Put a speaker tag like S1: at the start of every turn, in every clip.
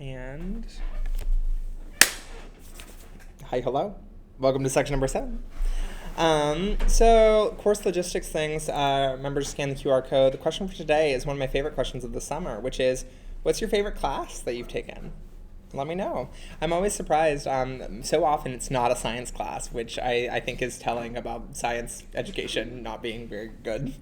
S1: And hi, hello. Welcome to section number 7. So course logistics things, remember to scan the QR code. The question for today is one of my favorite questions of the summer, which is, what's your favorite class that you've taken? Let me know. I'm always surprised. So often it's not a science class, which I think is telling about science education not being very good.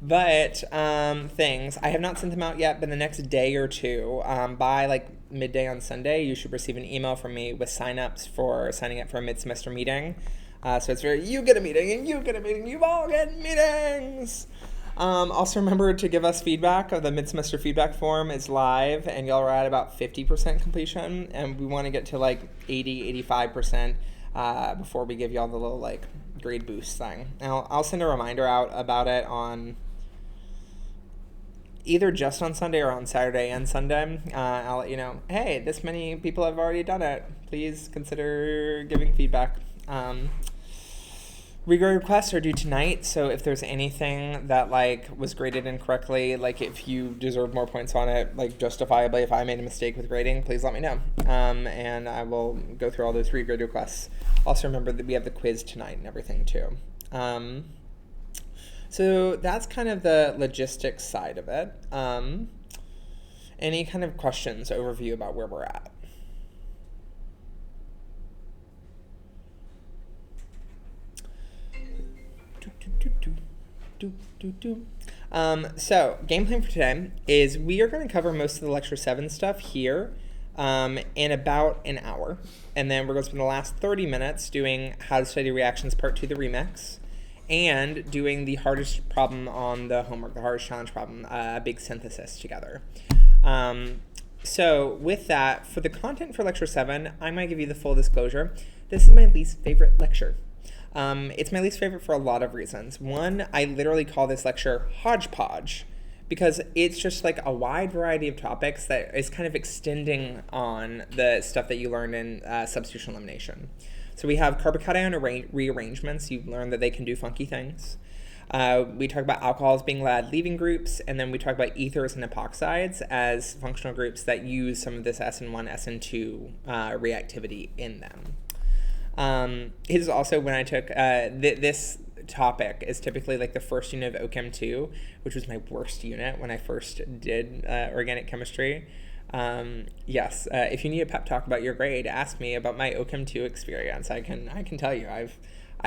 S1: Things, I have not sent them out yet, but the next day or two, by like midday on Sunday, you should receive an email from me with sign-ups for signing up for a mid-semester meeting. So it's very, you get a meeting, and you get a meeting, you all get meetings! Also remember to give us feedback. The mid-semester feedback form is live, and y'all are at about 50% completion, and we want to get to like 85% before we give y'all the little like grade boost thing. Now, I'll send a reminder out about it on either just on Sunday or on Saturday and Sunday. I'll let you know, hey, this many people have already done it. Please consider giving feedback. Regrade requests are due tonight, so if there's anything that like was graded incorrectly, like if you deserve more points on it, like justifiably, if I made a mistake with grading, please let me know. And I will go through all those regrade requests. Also remember that we have the quiz tonight and everything too. So that's kind of the logistics side of it. Any kind of questions, overview about where we're at? So game plan for today is we are going to cover most of the lecture 7 stuff here in about an hour, and then we're going to spend the last 30 minutes doing how to study reactions part 2, the remix, and doing the hardest problem on the homework, the hardest challenge problem, a big synthesis together. So with that, for the content for lecture 7, I might give you the full disclosure. This is my least favorite lecture. It's my least favorite for a lot of reasons. One, I literally call this lecture hodgepodge because it's just like a wide variety of topics that is kind of extending on the stuff that you learned in substitution elimination. So we have carbocation rearrangements. You learn that they can do funky things. We talk about alcohols being lead-leaving groups, and then we talk about ethers and epoxides as functional groups that use some of this SN1, SN2 reactivity in them. It is also when I took this topic is typically like the first unit of OChem 2, which was my worst unit when I first did organic chemistry. Yes, if you need a pep talk about your grade, ask me about my OChem 2 experience. I can tell you I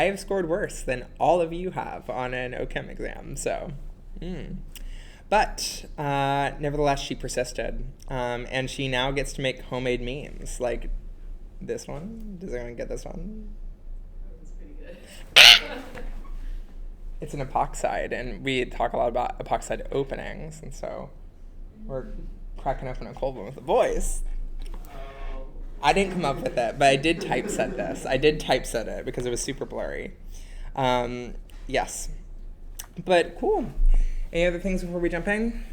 S1: have scored worse than all of you have on an OChem exam. So, But nevertheless, she persisted, and she now gets to make homemade memes like this one. Does anyone get this one?
S2: That's pretty good.
S1: It's an epoxide, and we talk a lot about epoxide openings, and so we're cracking open a cold one with a voice. I didn't come up with it, but I did typeset this. I did typeset it because it was super blurry. Yes. But cool. Any other things before we jump in?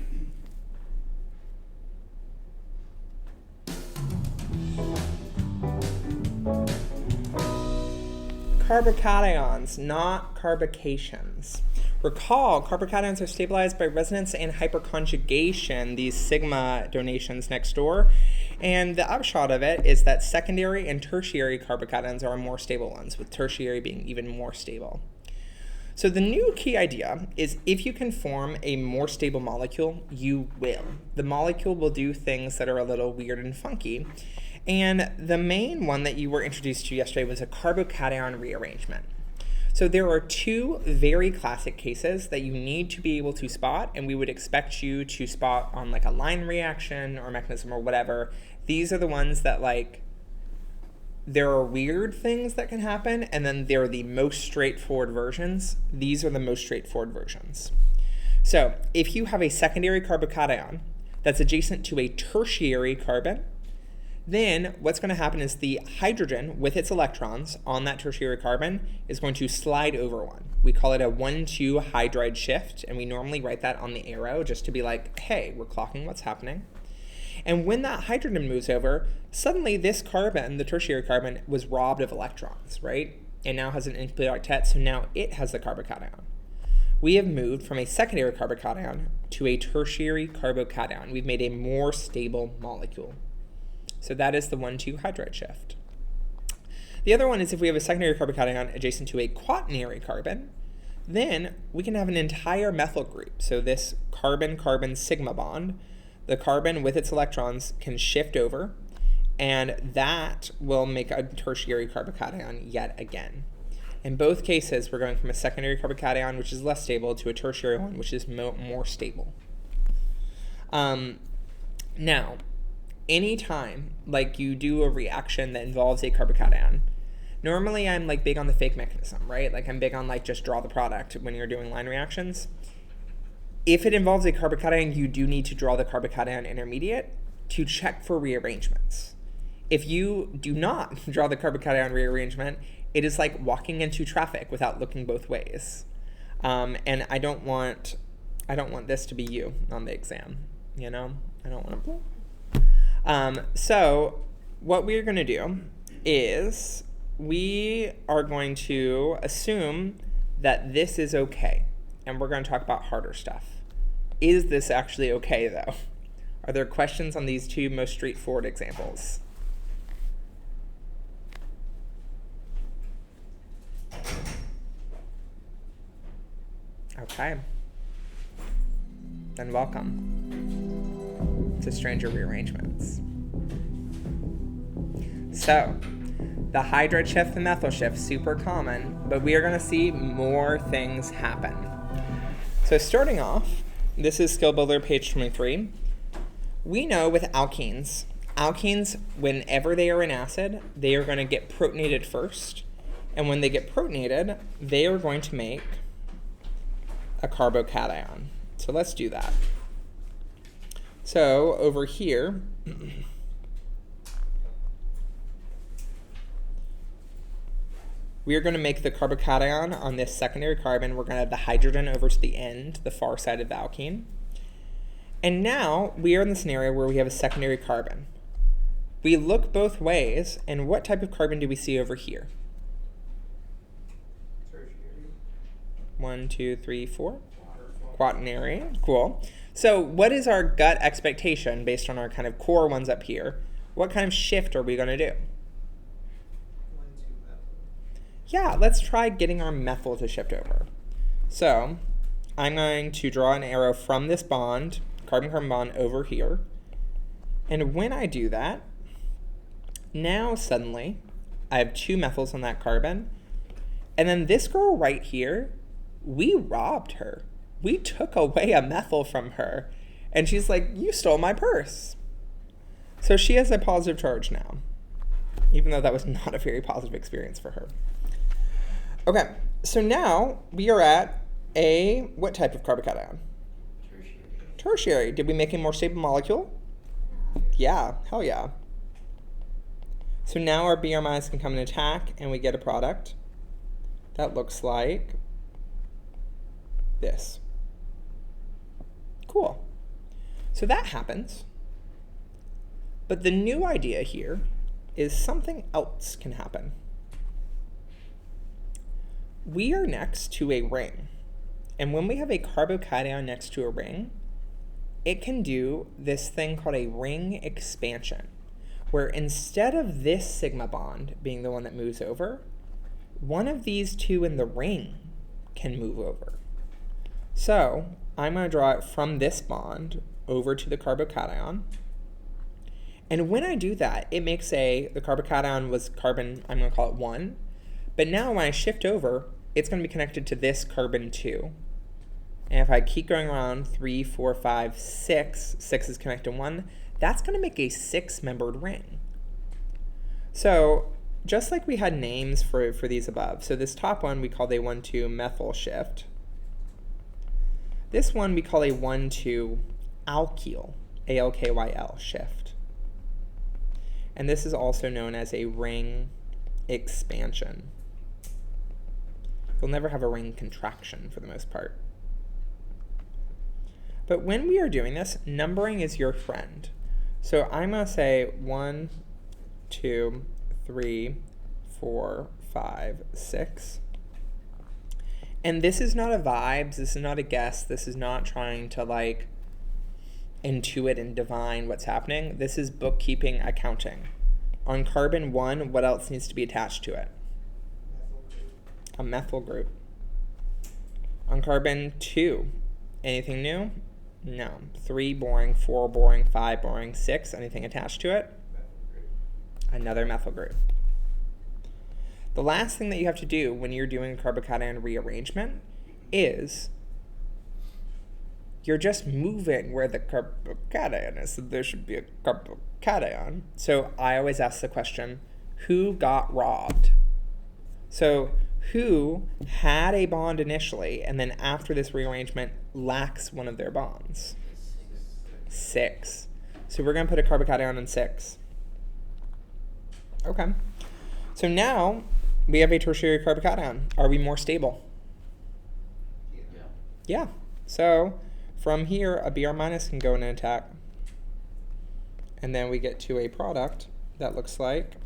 S1: Carbocations, not carbocations. Recall, carbocations are stabilized by resonance and hyperconjugation, these sigma donations next door. And the upshot of it is that secondary and tertiary carbocations are more stable ones, with tertiary being even more stable. So the new key idea is if you can form a more stable molecule, you will. The molecule will do things that are a little weird and funky. And the main one that you were introduced to yesterday was a carbocation rearrangement. So there are 2 very classic cases that you need to be able to spot, and we would expect you to spot on like a line reaction or mechanism or whatever. These are the ones that like, there are weird things that can happen, and then they're the most straightforward versions. These are the most straightforward versions. So if you have a secondary carbocation that's adjacent to a tertiary carbon, then what's going to happen is the hydrogen with its electrons on that tertiary carbon is going to slide over one. We call it a 1,2 hydride shift, and we normally write that on the arrow just to be like, hey, we're clocking what's happening. And when that hydrogen moves over, suddenly this carbon, the tertiary carbon, was robbed of electrons, right? It now has an incomplete octet, so now it has the carbocation. we have moved from a secondary carbocation to a tertiary carbocation. We've made a more stable molecule. So that is the 1,2 hydride shift. The other one is if we have a secondary carbocation adjacent to a quaternary carbon, then we can have an entire methyl group. So this carbon-carbon sigma bond, the carbon with its electrons can shift over, and that will make a tertiary carbocation yet again. In both cases, we're going from a secondary carbocation, which is less stable, to a tertiary one, which is more stable. Now, anytime like you do a reaction that involves a carbocation, normally I'm like big on the fake mechanism, right? Like I'm big on like just draw the product when you're doing line reactions. If it involves a carbocation, you do need to draw the carbocation intermediate to check for rearrangements. If you do not draw the carbocation rearrangement, it is like walking into traffic without looking both ways. And I don't want this to be you on the exam, you know? I don't want to. So what we're going to do is we are going to assume that this is okay, and we're going to talk about harder stuff. Is this actually okay, though? Are there questions on these two most straightforward examples? Okay. Then welcome to Stranger Rearrangements. So, the hydride shift and methyl shift, super common, but we are going to see more things happen. So starting off, this is Skill Builder, page 23. We know with alkenes, whenever they are in acid, they are going to get protonated first. And when they get protonated, they are going to make a carbocation. So let's do that. So over here, we are going to make the carbocation on this secondary carbon. We're going to have the hydrogen over to the end, the far side of the alkene. And now we are in the scenario where we have a secondary carbon. We look both ways, and what type of carbon do we see over here?
S2: Tertiary.
S1: 1, 2, 3, 4. Quaternary. Cool. So what is our gut expectation based on our kind of core ones up here? What kind of shift are we going to do?
S2: 1, 2 methyl.
S1: Yeah, let's try getting our methyl to shift over. So I'm going to draw an arrow from this bond, carbon-carbon bond, over here. And when I do that, now suddenly I have 2 methyls on that carbon. And then this girl right here, we robbed her. We took away a methyl from her. And she's like, you stole my purse. So she has a positive charge now, even though that was not a very positive experience for her. Okay, so now we are at what type of carbocation?
S2: Tertiary.
S1: Tertiary. Did we make a more stable molecule? Yeah, hell yeah. So now our Br minus can come and attack, and we get a product that looks like this. Cool. So that happens. But the new idea here is something else can happen. We are next to a ring. And when we have a carbocation next to a ring, it can do this thing called a ring expansion, where instead of this sigma bond being the one that moves over, one of these two in the ring can move over. So I'm going to draw it from this bond over to the carbocation. And when I do that, it makes the carbocation was carbon, I'm going to call it 1. But now when I shift over, it's going to be connected to this carbon 2. And if I keep going around 3, 4, 5, 6, 6 is connected to 1, that's going to make a 6-membered ring. So just like we had names for these above, so this top one we called a 1,2 methyl shift. This one we call a 1,2 alkyl, ALKYL shift. And this is also known as a ring expansion. You'll never have a ring contraction for the most part. But when we are doing this, numbering is your friend. So I'm going to say 1, 2, 3, 4, 5, 6. And this is not a vibes, this is not a guess, this is not trying to like intuit and divine what's happening. This is bookkeeping, accounting. On carbon 1, what else needs to be attached to it? A methyl group. On carbon 2, anything new? No. 3 boring, 4 boring, 5 boring, 6, anything attached to it? Another methyl group. The last thing that you have to do when you're doing carbocation rearrangement is you're just moving where the carbocation is. So there should be a carbocation. So I always ask the question, who got robbed? So who had a bond initially and then after this rearrangement lacks one of their bonds? 6. So we're going to put a carbocation in 6. Okay. So now we have a tertiary carbocation. Are we more stable? Yeah. So from here, a Br minus can go in an attack. And then we get to a product that looks like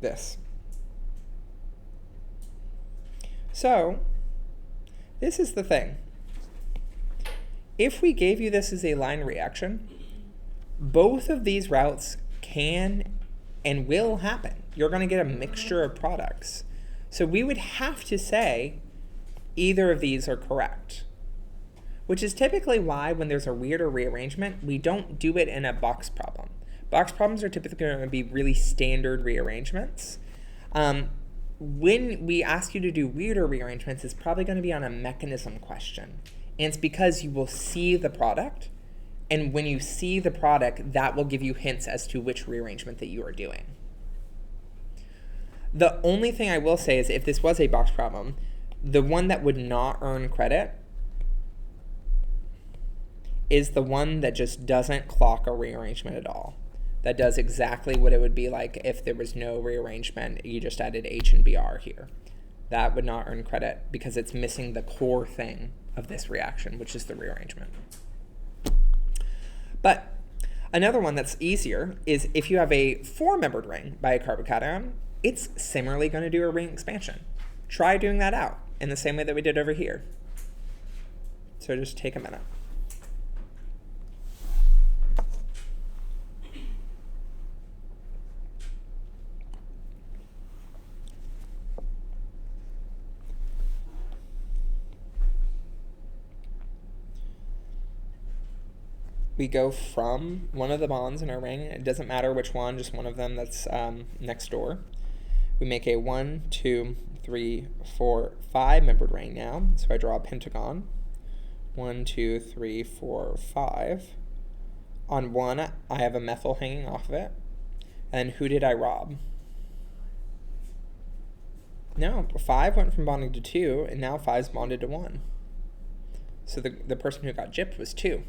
S1: this. So this is the thing. If we gave you this as a line reaction, both of these routes can and will happen. You're going to get a mixture of products. So we would have to say either of these are correct, which is typically why when there's a weirder rearrangement, we don't do it in a box problem. Box problems are typically going to be really standard rearrangements. When we ask you to do weirder rearrangements, it's probably going to be on a mechanism question. And it's because you will see the product, and when you see the product, that will give you hints as to which rearrangement that you are doing. The only thing I will say is if this was a box problem, the one that would not earn credit is the one that just doesn't clock a rearrangement at all. That does exactly what it would be like if there was no rearrangement. You just added H and Br here. That would not earn credit because it's missing the core thing of this reaction, which is the rearrangement. But another one that's easier is if you have a 4-membered ring by a carbocation, it's similarly going to do a ring expansion. Try doing that out in the same way that we did over here. So just take a minute. We go from one of the bonds in our ring. It doesn't matter which one, just one of them that's next door. We make a 1, 2, 3, 4, 5-membered ring now. So I draw a pentagon. 1, 2, 3, 4, 5. On 1, I have a methyl hanging off of it. And who did I rob? No, 5 went from bonding to 2, and now 5's bonded to 1. So the person who got gypped was 2.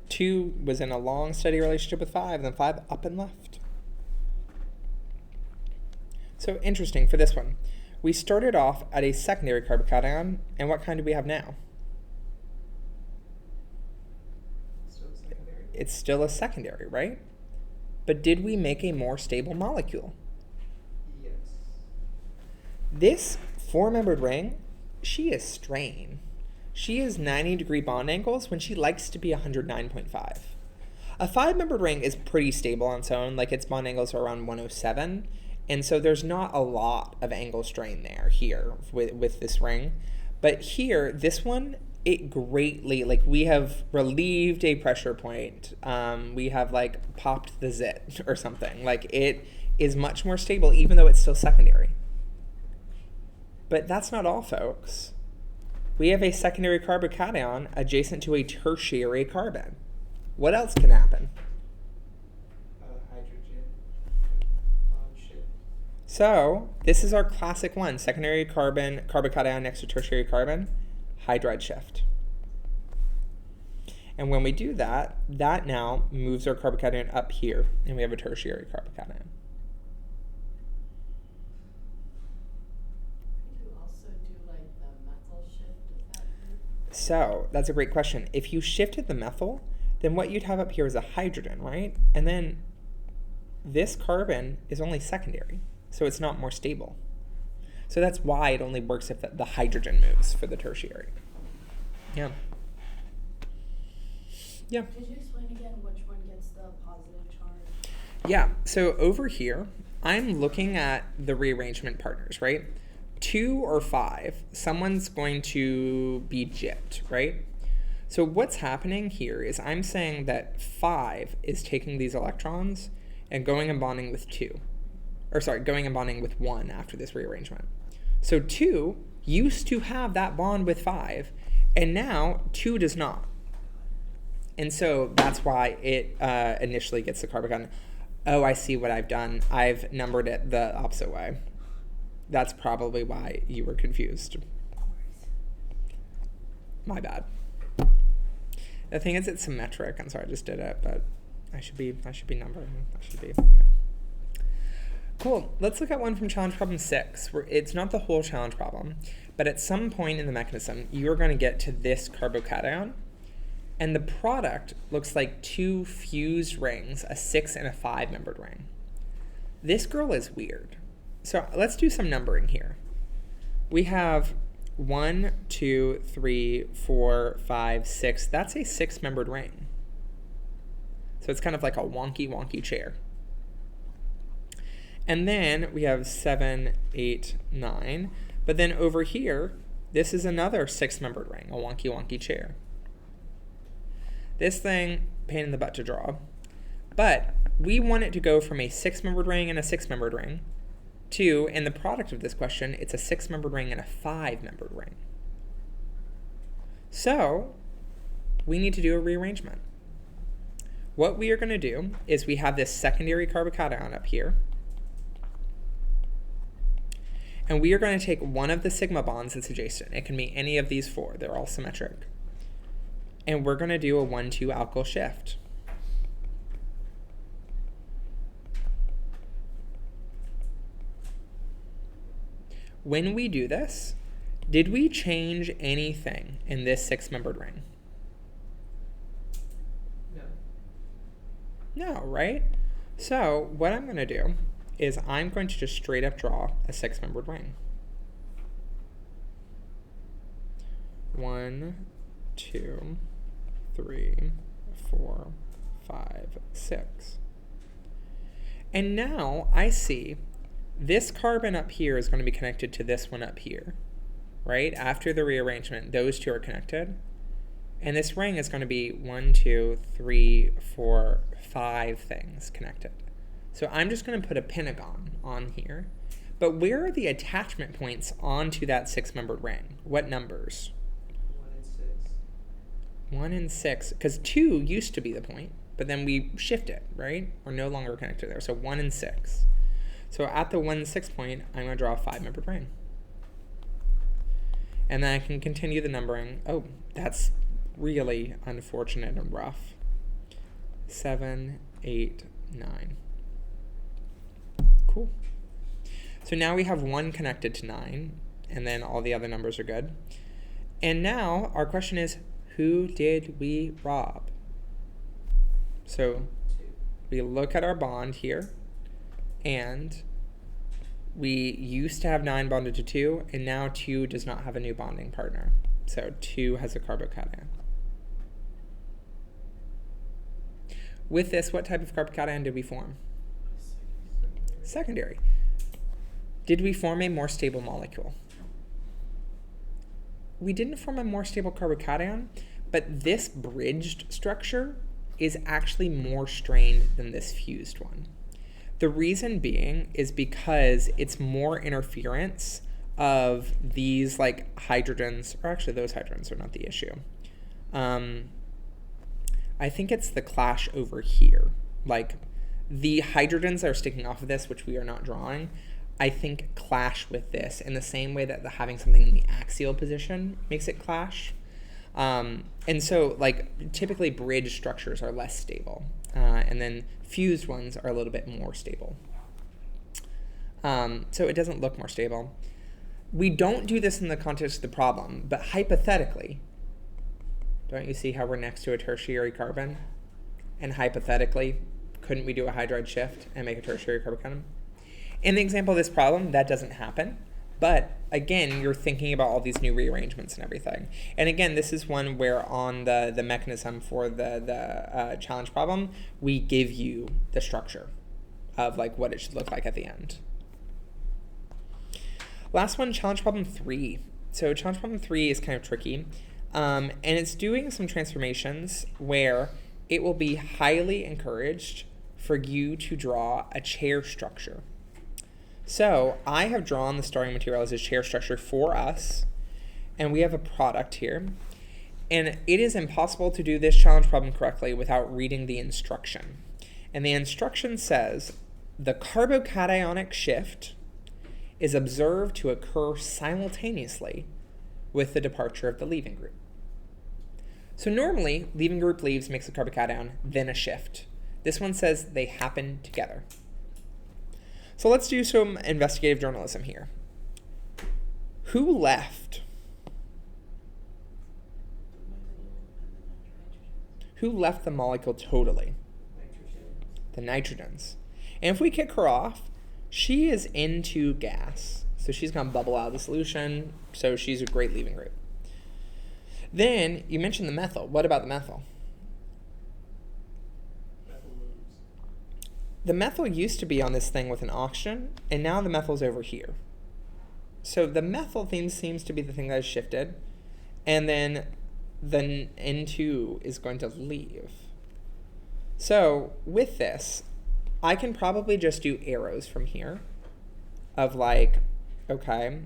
S1: 2 was in a long, steady relationship with 5, and then 5 up and left. So interesting for this one. We started off at a secondary carbocation, and what kind do we have now?
S2: Still secondary.
S1: It's still a secondary, right? But did we make a more stable molecule?
S2: Yes.
S1: This 4-membered ring, she is strained. She is 90-degree bond angles when she likes to be 109.5. A 5-membered ring is pretty stable on its own, like its bond angles are around 107, and so there's not a lot of angle strain there here with this ring. But here, this one, it greatly, like we have relieved a pressure point. We have like popped the zit or something. Like it is much more stable even though it's still secondary. But that's not all, folks. We have a secondary carbocation adjacent to a tertiary carbon. What else can happen?
S2: Hydrogen. Shift.
S1: So this is our classic one, secondary carbocation next to tertiary carbon, hydride shift. And when we do that, that now moves our carbocation up here, and we have a tertiary carbocation. So that's a great question. If you shifted the methyl, then what you'd have up here is a hydrogen, right? And then this carbon is only secondary, so it's not more stable. So that's why it only works if the hydrogen moves for the tertiary. Yeah. Yeah.
S3: Could you explain again which one gets the positive charge?
S1: Yeah, so over here, I'm looking at the rearrangement partners, right? 2 or 5, someone's going to be gypped, right? So what's happening here is I'm saying that 5 is taking these electrons and going and bonding with 2. Or sorry, going and bonding with 1 after this rearrangement. So 2 used to have that bond with 5, and now 2 does not. And so that's why it initially gets the carbon. Oh, I see what I've done. I've numbered it the opposite way. That's probably why you were confused. My bad. The thing is, it's symmetric. I'm sorry, I just did it, but I should be numbering. Cool. Let's look at one from challenge problem 6. Where it's not the whole challenge problem, but at some point in the mechanism, you're going to get to this carbocation, and the product looks like 2 fused rings, a 6 and a 5-membered ring. This girl is weird. So let's do some numbering here. We have 1, 2, 3, 4, 5, 6. That's a 6-membered ring. So it's kind of like a wonky chair. And then we have 7, 8, 9. But then over here, this is another 6-membered ring, a wonky chair. This thing, pain in the butt to draw. But we want it to go from a 6-membered ring and a 6-membered ring to, in the product of this question, it's a 6-membered ring and a 5-membered ring. So we need to do a rearrangement. What we are going to do is we have this secondary carbocation up here, and we are going to take one of the sigma bonds that's adjacent. It can be any of these 4. They're all symmetric. And we're going to do a 1,2 alkyl shift. When we do this, did we change anything in this 6-membered ring? No, right? So what I'm going to do is I'm going to just straight up draw a 6-membered ring. 1, 2, 3, 4, 5, 6. And now I see this carbon up here is going to be connected to this one up here, right? After the rearrangement, those 2 are connected. And this ring is going to be 1, 2, 3, 4, 5 things connected. So I'm just going to put a pentagon on here. But where are the attachment points onto that 6-membered ring? What numbers?
S2: 1 and 6.
S1: 1 and 6, because 2 used to be the point, but then we shift it, right? We're no longer connected there. So 1 and 6. So at the 1 and 6 point, I'm going to draw a 5-membered ring. And then I can continue the numbering. Oh, that's really unfortunate and rough. 7, 8, 9. Cool. So now we have 1 connected to 9, and then all the other numbers are good. And now our question is, who did we rob? So
S2: 2.
S1: we look at our bond here, and we used to have 9 bonded to 2, and now 2 does not have a new bonding partner. So 2 has a carbocation. With this, what type of carbocation did we form? Secondary. Did we form a more stable molecule? We didn't form a more stable carbocation, but this bridged structure is actually more strained than this fused one. The reason being is because it's more interference of these like hydrogens, or actually those hydrogens are not the issue. I think it's the clash over here. Like the hydrogens that are sticking off of this, which we are not drawing, I think clash with this in the same way that having something in the axial position makes it clash. And so like typically bridge structures are less stable, and then fused ones are a little bit more stable. So it doesn't look more stable. We don't do this in the context of the problem, but hypothetically, don't you see how we're next to a tertiary carbon? And hypothetically, couldn't we do a hydride shift and make a tertiary carbocation? In the example of this problem, that doesn't happen. But again, you're thinking about all these new rearrangements and everything. And again, this is one where on the mechanism for the challenge problem, we give you the structure of like what it should look like at the end. Last one, challenge problem 3. So challenge problem 3 is kind of tricky. And it's doing some transformations where it will be highly encouraged for you to draw a chair structure. So I have drawn the starting material as a chair structure for us, and we have a product here. And it is impossible to do this challenge problem correctly without reading the instruction. And the instruction says, the carbocationic shift is observed to occur simultaneously with the departure of the leaving group. So normally, leaving group leaves makes a carbocation, then a shift. This one says they happen together. So let's do some investigative journalism here. Who left? Who left the molecule totally? The nitrogens. And if we kick her off, she is into gas. So she's going to bubble out of the solution. So she's a great leaving group. Then you mentioned the methyl. What about the methyl? The methyl used to be on this thing with an oxygen, and now the methyl's over here. So the methyl theme seems to be the thing that has shifted, and then the N2 is going to leave. So with this, I can probably just do arrows from here of like, okay,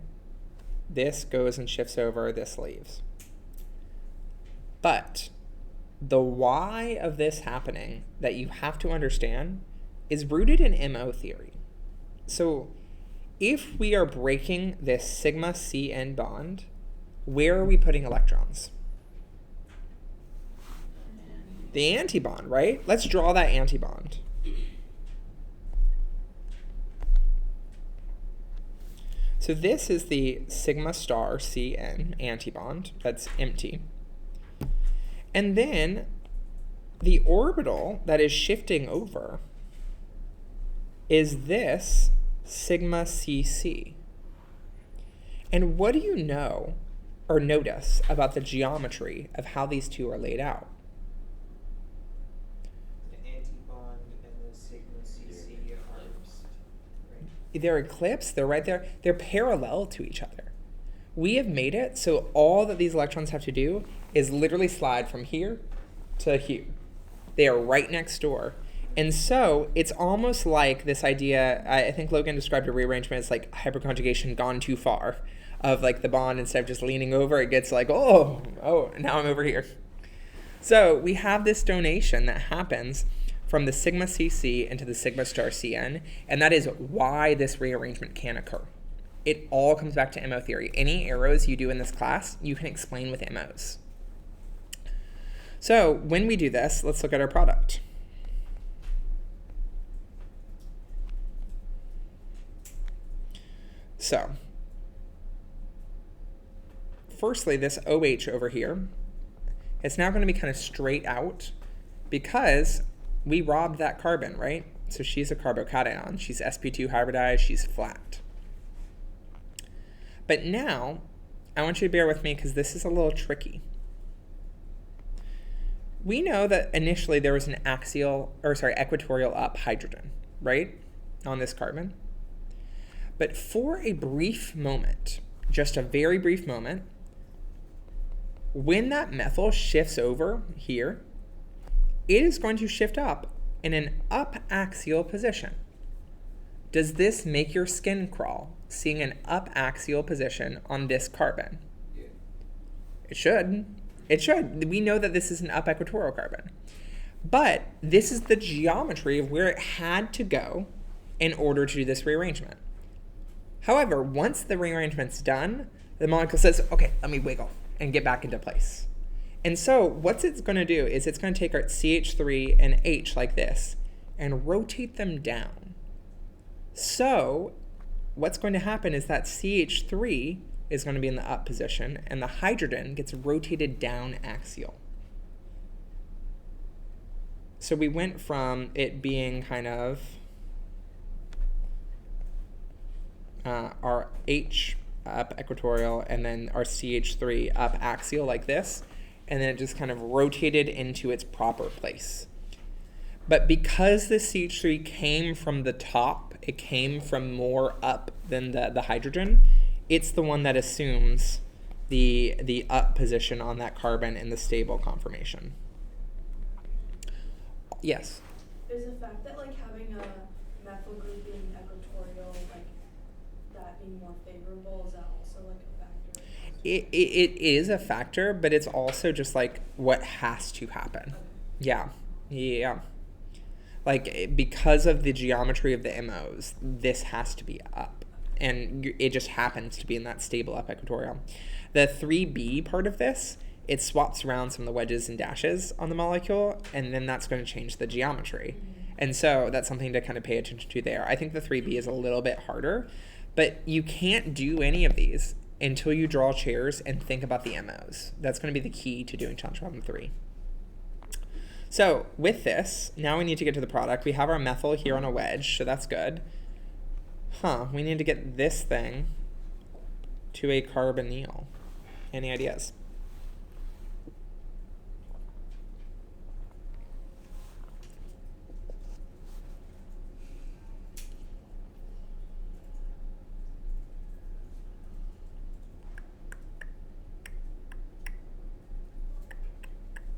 S1: this goes and shifts over, this leaves. But the why of this happening that you have to understand is rooted in MO theory. So if we are breaking this sigma CN bond, where are we putting electrons? The antibond, right? Let's draw that antibond. So this is the sigma star CN antibond that's empty. And then the orbital that is shifting over is this sigma CC. And what do you know or notice about the geometry of how these two are laid out?
S2: The antibond and the sigma CC are right?
S1: They're eclipsed, they're right there. They're parallel to each other. We have made it so all that these electrons have to do is literally slide from here to here. They are right next door. And so it's almost like this idea, I think Logan described a rearrangement as like hyperconjugation gone too far, of like the bond, instead of just leaning over, it gets like, oh, now I'm over here. So we have this donation that happens from the sigma CC into the sigma star CN, and that is why this rearrangement can occur. It all comes back to MO theory. Any arrows you do in this class, you can explain with MOs. So when we do this, let's look at our product. So, firstly, this OH over here, it's now going to be kind of straight out because we robbed that carbon, right? So she's a carbocation. She's sp2 hybridized. She's flat. But now, I want you to bear with me because this is a little tricky. We know that initially there was an equatorial up hydrogen, right, on this carbon. But for a brief moment, just a very brief moment, when that methyl shifts over here, it is going to shift up in an up axial position. Does this make your skin crawl, seeing an up axial position on this carbon?
S2: Yeah.
S1: It should. It should. We know that this is an up equatorial carbon. But this is the geometry of where it had to go in order to do this rearrangement. However, once the rearrangement's done, the molecule says, okay, let me wiggle and get back into place. And so what it's going to do is it's going to take our CH3 and H like this and rotate them down. So what's going to happen is that CH3 is going to be in the up position and the hydrogen gets rotated down axial. So we went from it being kind of our H up equatorial and then our CH3 up axial like this, and then it just kind of rotated into its proper place. But because the CH3 came from the top, it came from more up than the hydrogen, it's the one that assumes the up position on that carbon in the stable conformation. Yes?
S3: Is the fact that like having a methyl group being equatorial, like that being more favorable, is that also like a factor?
S1: It is a factor, but it's also just like what has to happen.
S3: Okay.
S1: Yeah. Like because of the geometry of the MOs, this has to be up. And it just happens to be in that stable up equatorial. The 3B part of this, it swaps around some of the wedges and dashes on the molecule, and then that's going to change the geometry. And so that's something to kind of pay attention to there. I think the 3B is a little bit harder, but you can't do any of these until you draw chairs and think about the MOs. That's going to be the key to doing challenge problem 3. So with this, now we need to get to the product. We have our methyl here on a wedge, so that's good. We need to get this thing to a carbonyl. Any ideas?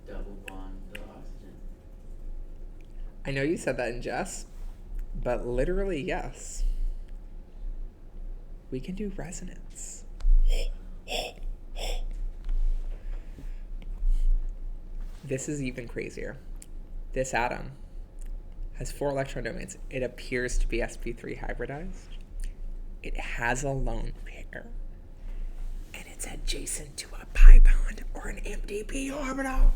S2: Double bond the oxygen.
S1: I know you said that in jest, but literally yes. We can do resonance. This is even crazier. This atom has 4 electron domains. It appears to be sp3 hybridized. It has a lone pair. And it's adjacent to a pi bond or an MDP orbital.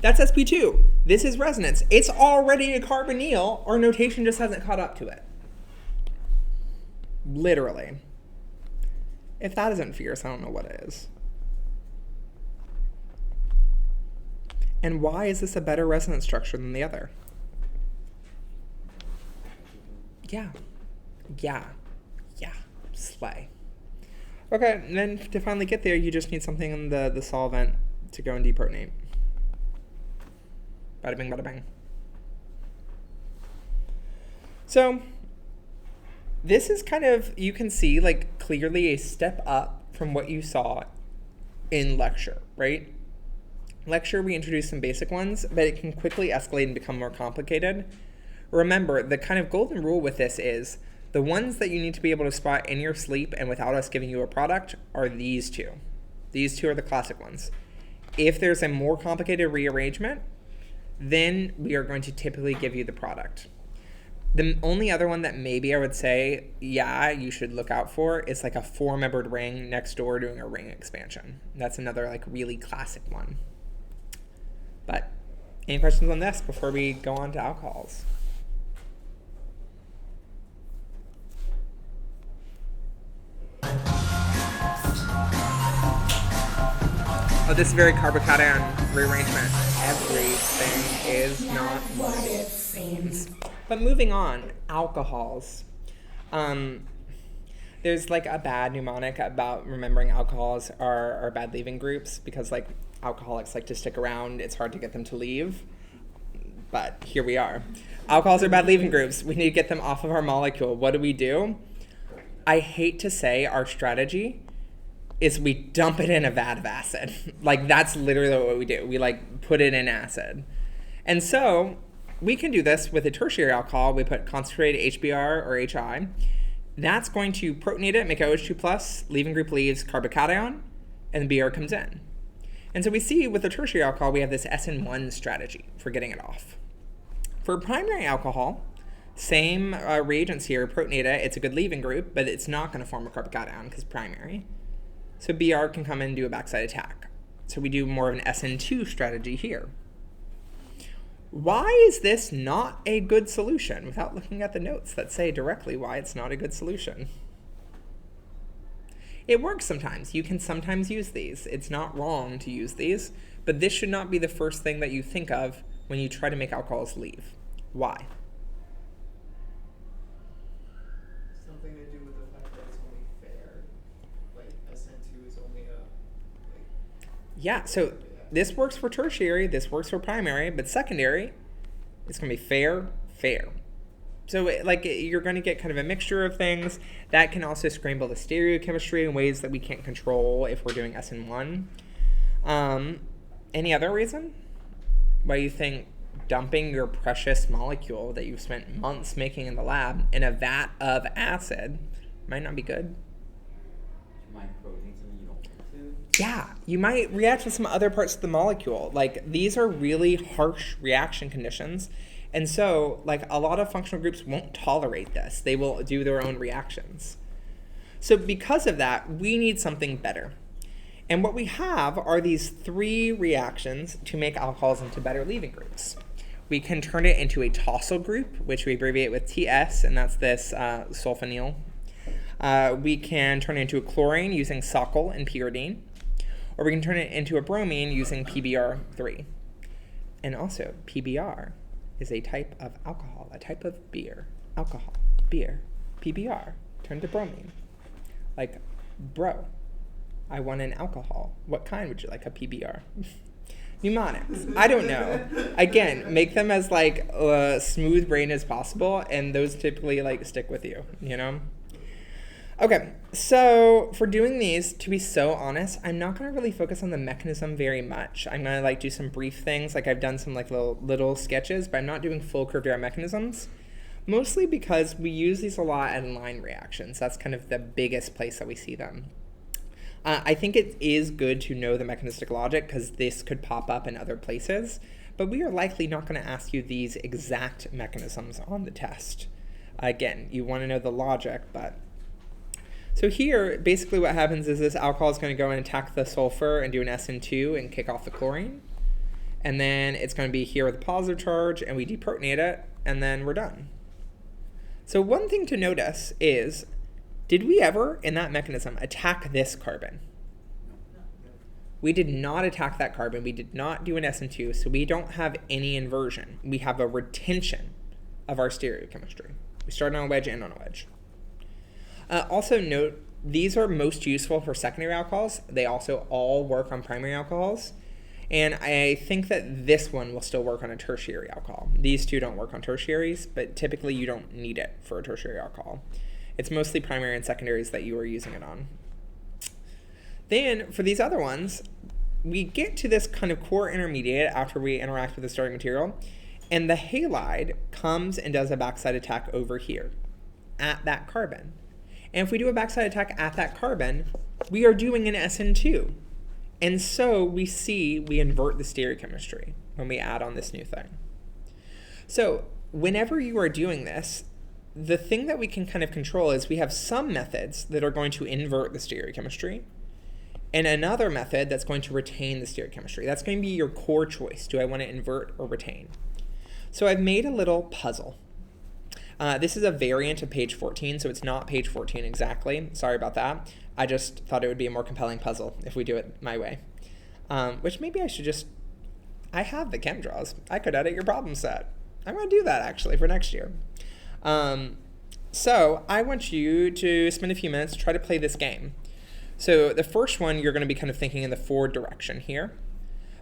S1: That's sp2. This is resonance. It's already a carbonyl. Our notation just hasn't caught up to it. Literally. If that isn't fierce, I don't know what is. And why is this a better resonance structure than the other? Yeah. Slay. Okay, and then to finally get there, you just need something in the solvent to go and deprotonate. Bada bing, bada bang. So this is kind of, you can see like clearly a step up from what you saw in lecture, right? Lecture, we introduced some basic ones, but it can quickly escalate and become more complicated. Remember, the kind of golden rule with this is the ones that you need to be able to spot in your sleep and without us giving you a product are these two. These two are the classic ones. If there's a more complicated rearrangement, then we are going to typically give you the product. The only other one that maybe I would say, yeah, you should look out for is like a 4-membered ring next door doing a ring expansion. That's another like really classic one. But any questions on this before we go on to alcohols? Oh, this is very carbocation rearrangement. Everything is not what it seems. But moving on, alcohols. There's like a bad mnemonic about remembering alcohols are bad leaving groups because like alcoholics like to stick around. It's hard to get them to leave. But here we are. Alcohols are bad leaving groups. We need to get them off of our molecule. What do? I hate to say our strategy is we dump it in a vat of acid. Like that's literally what we do. We like put it in acid. And so we can do this with a tertiary alcohol. We put concentrated HBr or HI. That's going to protonate it, make OH2+, leaving group leaves carbocation, and the Br comes in. And so we see with the tertiary alcohol, we have this SN1 strategy for getting it off. For primary alcohol, same reagents here, protonate it. It's a good leaving group, but it's not going to form a carbocation because primary. So Br can come in and do a backside attack. So we do more of an SN2 strategy here. Why is this not a good solution without looking at the notes that say directly why it's not a good solution? It works sometimes. You can sometimes use these. It's not wrong to use these, but this should not be the first thing that you think of when you try to make alcohols leave. Why?
S2: Something to do with the fact that it's only fair. Like SN2 is only a
S1: Yeah, so this works for tertiary, this works for primary, but secondary, it's going to be fair. So you're going to get kind of a mixture of things. That can also scramble the stereochemistry in ways that we can't control if we're doing SN1. Any other reason why you think dumping your precious molecule that you've spent months making in the lab in a vat of acid might not be good?
S4: You might protein something you don't want to.
S1: Yeah, you might react with some other parts of the molecule. Like, these are really harsh reaction conditions. And so, like, a lot of functional groups won't tolerate this. They will do their own reactions. So because of that, we need something better. And what we have are these 3 reactions to make alcohols into better leaving groups. We can turn it into a tosyl group, which we abbreviate with TS, and that's this sulfonyl. We can turn it into a chlorine using socyl and pyridine. Or we can turn it into a bromine using PBr3. And also, PBr is a type of alcohol, a type of beer. Alcohol, beer, PBr, turned to bromine. Like, bro, I want an alcohol. What kind would you like? A PBr? Mnemonics. I don't know. Again, make them as like smooth brain as possible, and those typically like stick with you, you know? Okay, so for doing these, to be so honest, I'm not going to really focus on the mechanism very much. I'm going to like do some brief things, like I've done some like little sketches, but I'm not doing full curved air mechanisms, mostly because we use these a lot in line reactions. That's kind of the biggest place that we see them. I think it is good to know the mechanistic logic because this could pop up in other places, but we are likely not going to ask you these exact mechanisms on the test. Again, you want to know the logic, but... So here, basically what happens is this alcohol is going to go and attack the sulfur and do an SN2 and kick off the chlorine. And then it's going to be here with a positive charge, and we deprotonate it, and then we're done. So one thing to notice is, did we ever, in that mechanism, attack this carbon? We did not attack that carbon. We did not do an SN2, so we don't have any inversion. We have a retention of our stereochemistry. We start on a wedge and on a wedge. Also note, these are most useful for secondary alcohols. They also all work on primary alcohols. And I think that this one will still work on a tertiary alcohol. These two don't work on tertiaries, but typically you don't need it for a tertiary alcohol. It's mostly primary and secondaries that you are using it on. Then, for these other ones, we get to this kind of core intermediate after we interact with the starting material, and the halide comes and does a backside attack over here at that carbon. And if we do a backside attack at that carbon, we are doing an SN2. And so we invert the stereochemistry when we add on this new thing. So whenever you are doing this, the thing that we can kind of control is we have some methods that are going to invert the stereochemistry and another method that's going to retain the stereochemistry. That's going to be your core choice. Do I want to invert or retain? So I've made a little puzzle. This is a variant of page 14, so it's not page 14 exactly. Sorry about that. I just thought it would be a more compelling puzzle if we do it my way. Which maybe I should just... I have the chem draws. I could edit your problem set. I'm going to do that, actually, for next year. So I want you to spend a few minutes to try to play this game. So the first one, you're going to be kind of thinking in the forward direction here.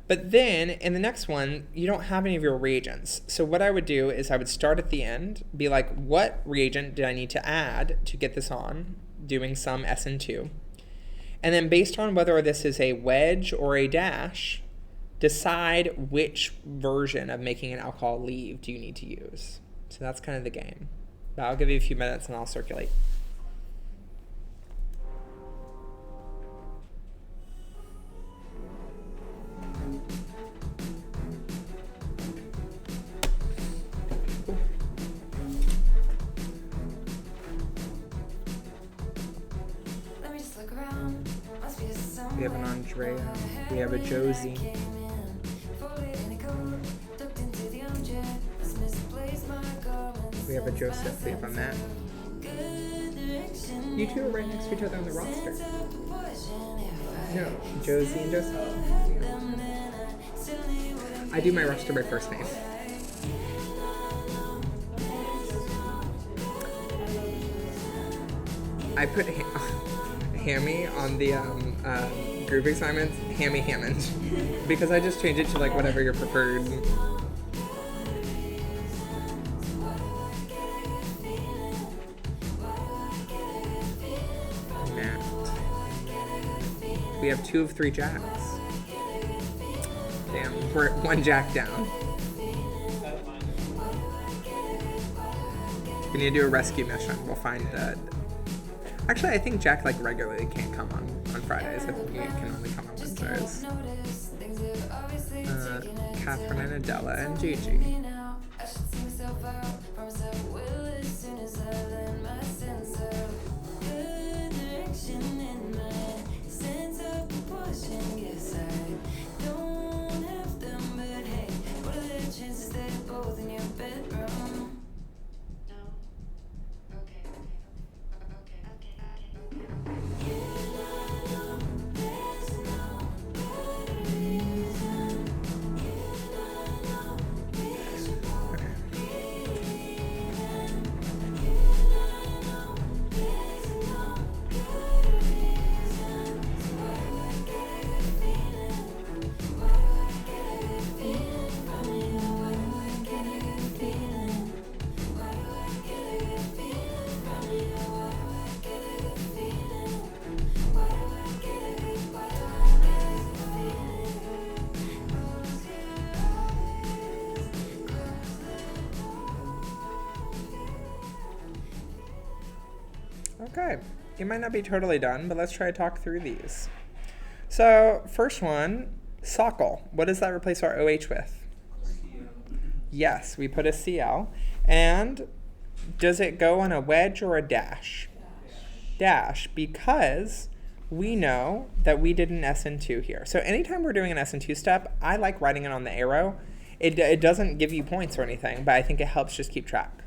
S1: But then, in the next one, you don't have any of your reagents. So what I would do is I would start at the end, be like, what reagent did I need to add to get this on, doing some SN2. And then based on whether this is a wedge or a dash, decide which version of making an alcohol leave do you need to use. So that's kind of the game. But I'll give you a few minutes and I'll circulate. We have an Andrea. We have a Josie. We have a Joseph. We have a Matt. You two are right next to each other on the roster. No, Josie and Joseph. I do my roster by first name. I put Hammy on the group assignments, Hammy Hammond, because I just changed it to like whatever your preferred. Matt. We have 2 of 3 jacks. Damn, we're 1 jack down. We need to do a rescue mission. We'll find that. Actually, I think Jack like regularly can't come on Fridays. I think he can only come on Wednesdays. Catherine and Adela and Gigi. Okay, you might not be totally done, but let's try to talk through these. So, first one, Sockle. What does that replace our OH with? Yes, we put a Cl. And does it go on a wedge or a dash? Dash, because we know that we did an SN2 here. So anytime we're doing an SN2 step, I like writing it on the arrow. It doesn't give you points or anything, but I think it helps just keep track.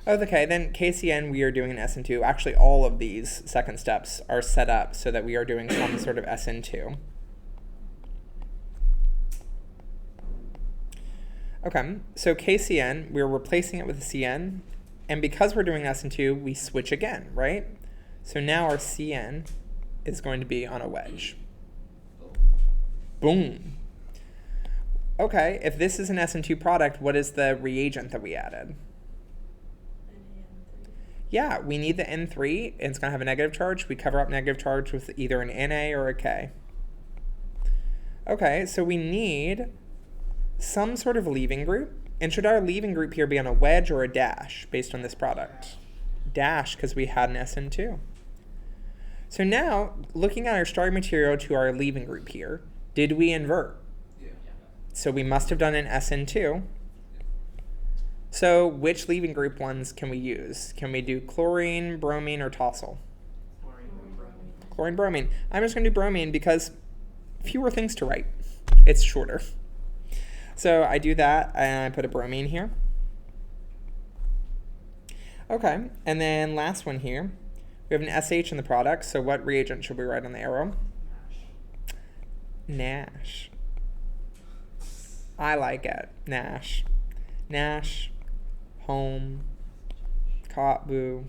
S1: Okay, then KCN, we are doing an SN2. Actually, all of these second steps are set up so that we are doing some sort of SN2. Okay, so KCN, we're replacing it with a CN. And because we're doing SN2, we switch again, right? So now our CN is going to be on a wedge. Boom. Okay, if this is an SN2 product, what is the reagent that we added? Yeah, we need the N3, and it's going to have a negative charge. We cover up negative charge with either an Na or a K. Okay, so we need some sort of leaving group. And should our leaving group here be on a wedge or a dash based on this product? Dash, because we had an SN2. So now, looking at our starting material to our leaving group here, did we invert?
S2: Yeah.
S1: So we must have done an SN2. So which leaving group ones can we use? Can we do chlorine, bromine, or tosyl? Chlorine, bromine. I'm just going to do bromine because fewer things to write. It's shorter. So I do that, and I put a bromine here. Okay, and then last one here. We have an SH in the product, so what reagent should we write on the arrow? Nash. I like it. Nash. Nash. Home. Kotbu.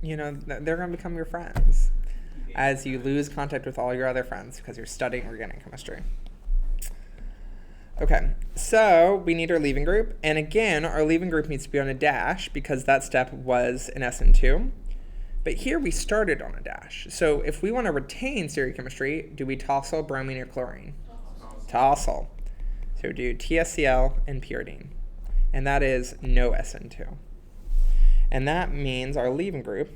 S1: You know, they're going to become your friends as you lose contact with all your other friends because you're studying organic chemistry. Okay, so we need our leaving group. And again, our leaving group needs to be on a dash because that step was an SN2. But here we started on a dash. So if we want to retain stereochemistry, do we tosyl, bromine, or chlorine? Tosyl. So do TSCl and pyridine. And that is no SN2. And that means our leaving group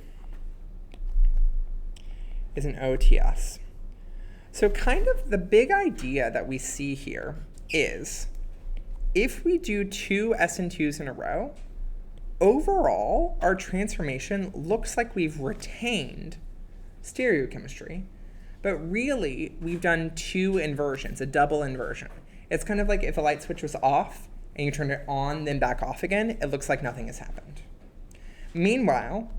S1: is an OTS. So kind of the big idea that we see here is if we do 2 SN2s in a row, overall, our transformation looks like we've retained stereochemistry, but really we've done 2 inversions, a double inversion. It's kind of like if a light switch was off and you turned it on, then back off again, it looks like nothing has happened. Meanwhile,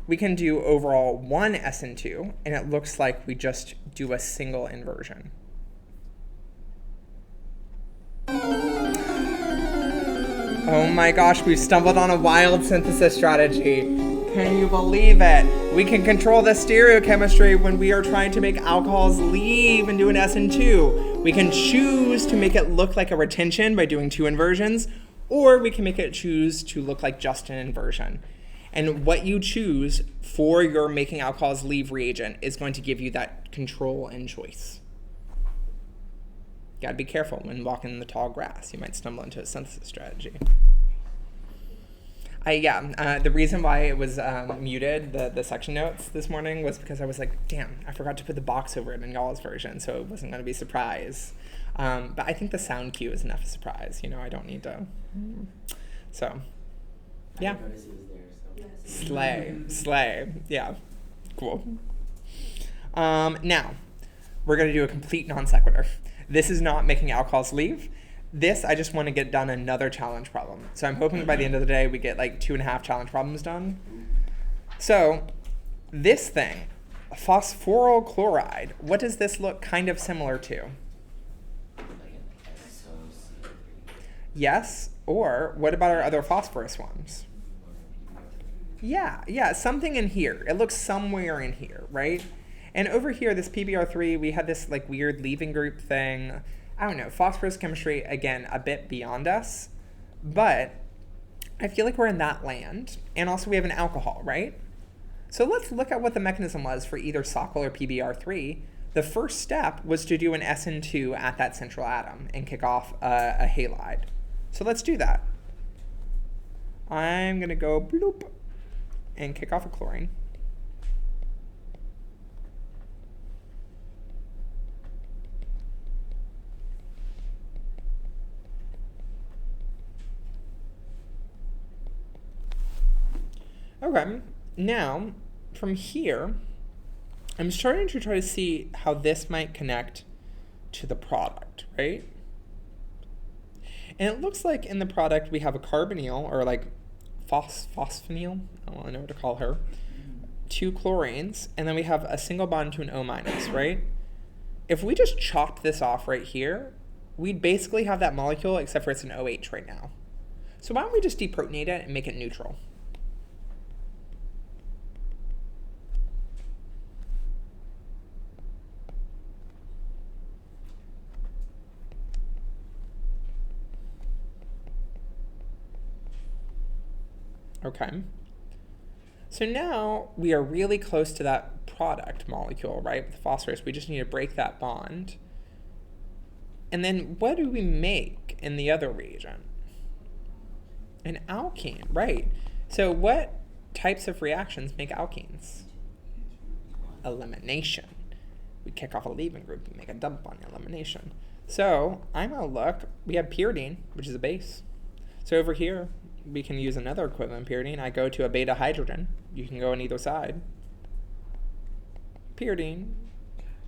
S1: we can do overall 1 SN2, and it looks like we just do a single inversion. Oh my gosh, we've stumbled on a wild synthesis strategy. Can you believe it? We can control the stereochemistry when we are trying to make alcohols leave and do an SN2. We can choose to make it look like a retention by doing 2 inversions, or we can make it choose to look like just an inversion. And what you choose for your making alcohols leave reagent is going to give you that control and choice. You gotta be careful when walking in the tall grass. You might stumble into a synthesis strategy. The reason why it was muted, the section notes this morning, was because I was like, damn, I forgot to put the box over it in y'all's version, so it wasn't going to be a surprise. But I think the sound cue is enough of a surprise. You know, I don't need to. So, yeah.
S4: I didn't notice it was there, so.
S3: Yes.
S1: Slay. Yeah. Cool. Now, we're going to do a complete non sequitur. This is not making alcohols leave. This, I just want to get done another challenge problem. So I'm hoping by the end of the day we get like 2.5 challenge problems done. So this thing, phosphoryl chloride, what does this look kind of similar to?
S4: Like an SO3.
S1: Yes, or what about our other phosphorus ones? Yeah, something in here. It looks somewhere in here, right? And over here, this PBr3, we had this like weird leaving group thing. I don't know, phosphorus chemistry, again, a bit beyond us, but I feel like we're in that land. And also we have an alcohol, right? So let's look at what the mechanism was for either Sockle or PBr3. The first step was to do an SN2 at that central atom and kick off a halide. So let's do that. I'm gonna go bloop and kick off a chlorine. Okay, now from here, I'm starting to try to see how this might connect to the product, right? And it looks like in the product we have a carbonyl, or like phosphonyl, I don't really know what to call her, 2 chlorines, and then we have a single bond to an O-, right? If we just chop this off right here, we'd basically have that molecule except for it's an OH right now. So why don't we just deprotonate it and make it neutral? Okay. So now we are really close to that product molecule, right? With the phosphorus, we just need to break that bond. And then what do we make in the other reagent? An alkene, right? So what types of reactions make alkenes? Elimination. We kick off a leaving group and make a double bond elimination. So I'm gonna look, we have pyridine, which is a base. So over here, we can use another equivalent pyridine. I go to a beta hydrogen. You can go on either side. Pyridine,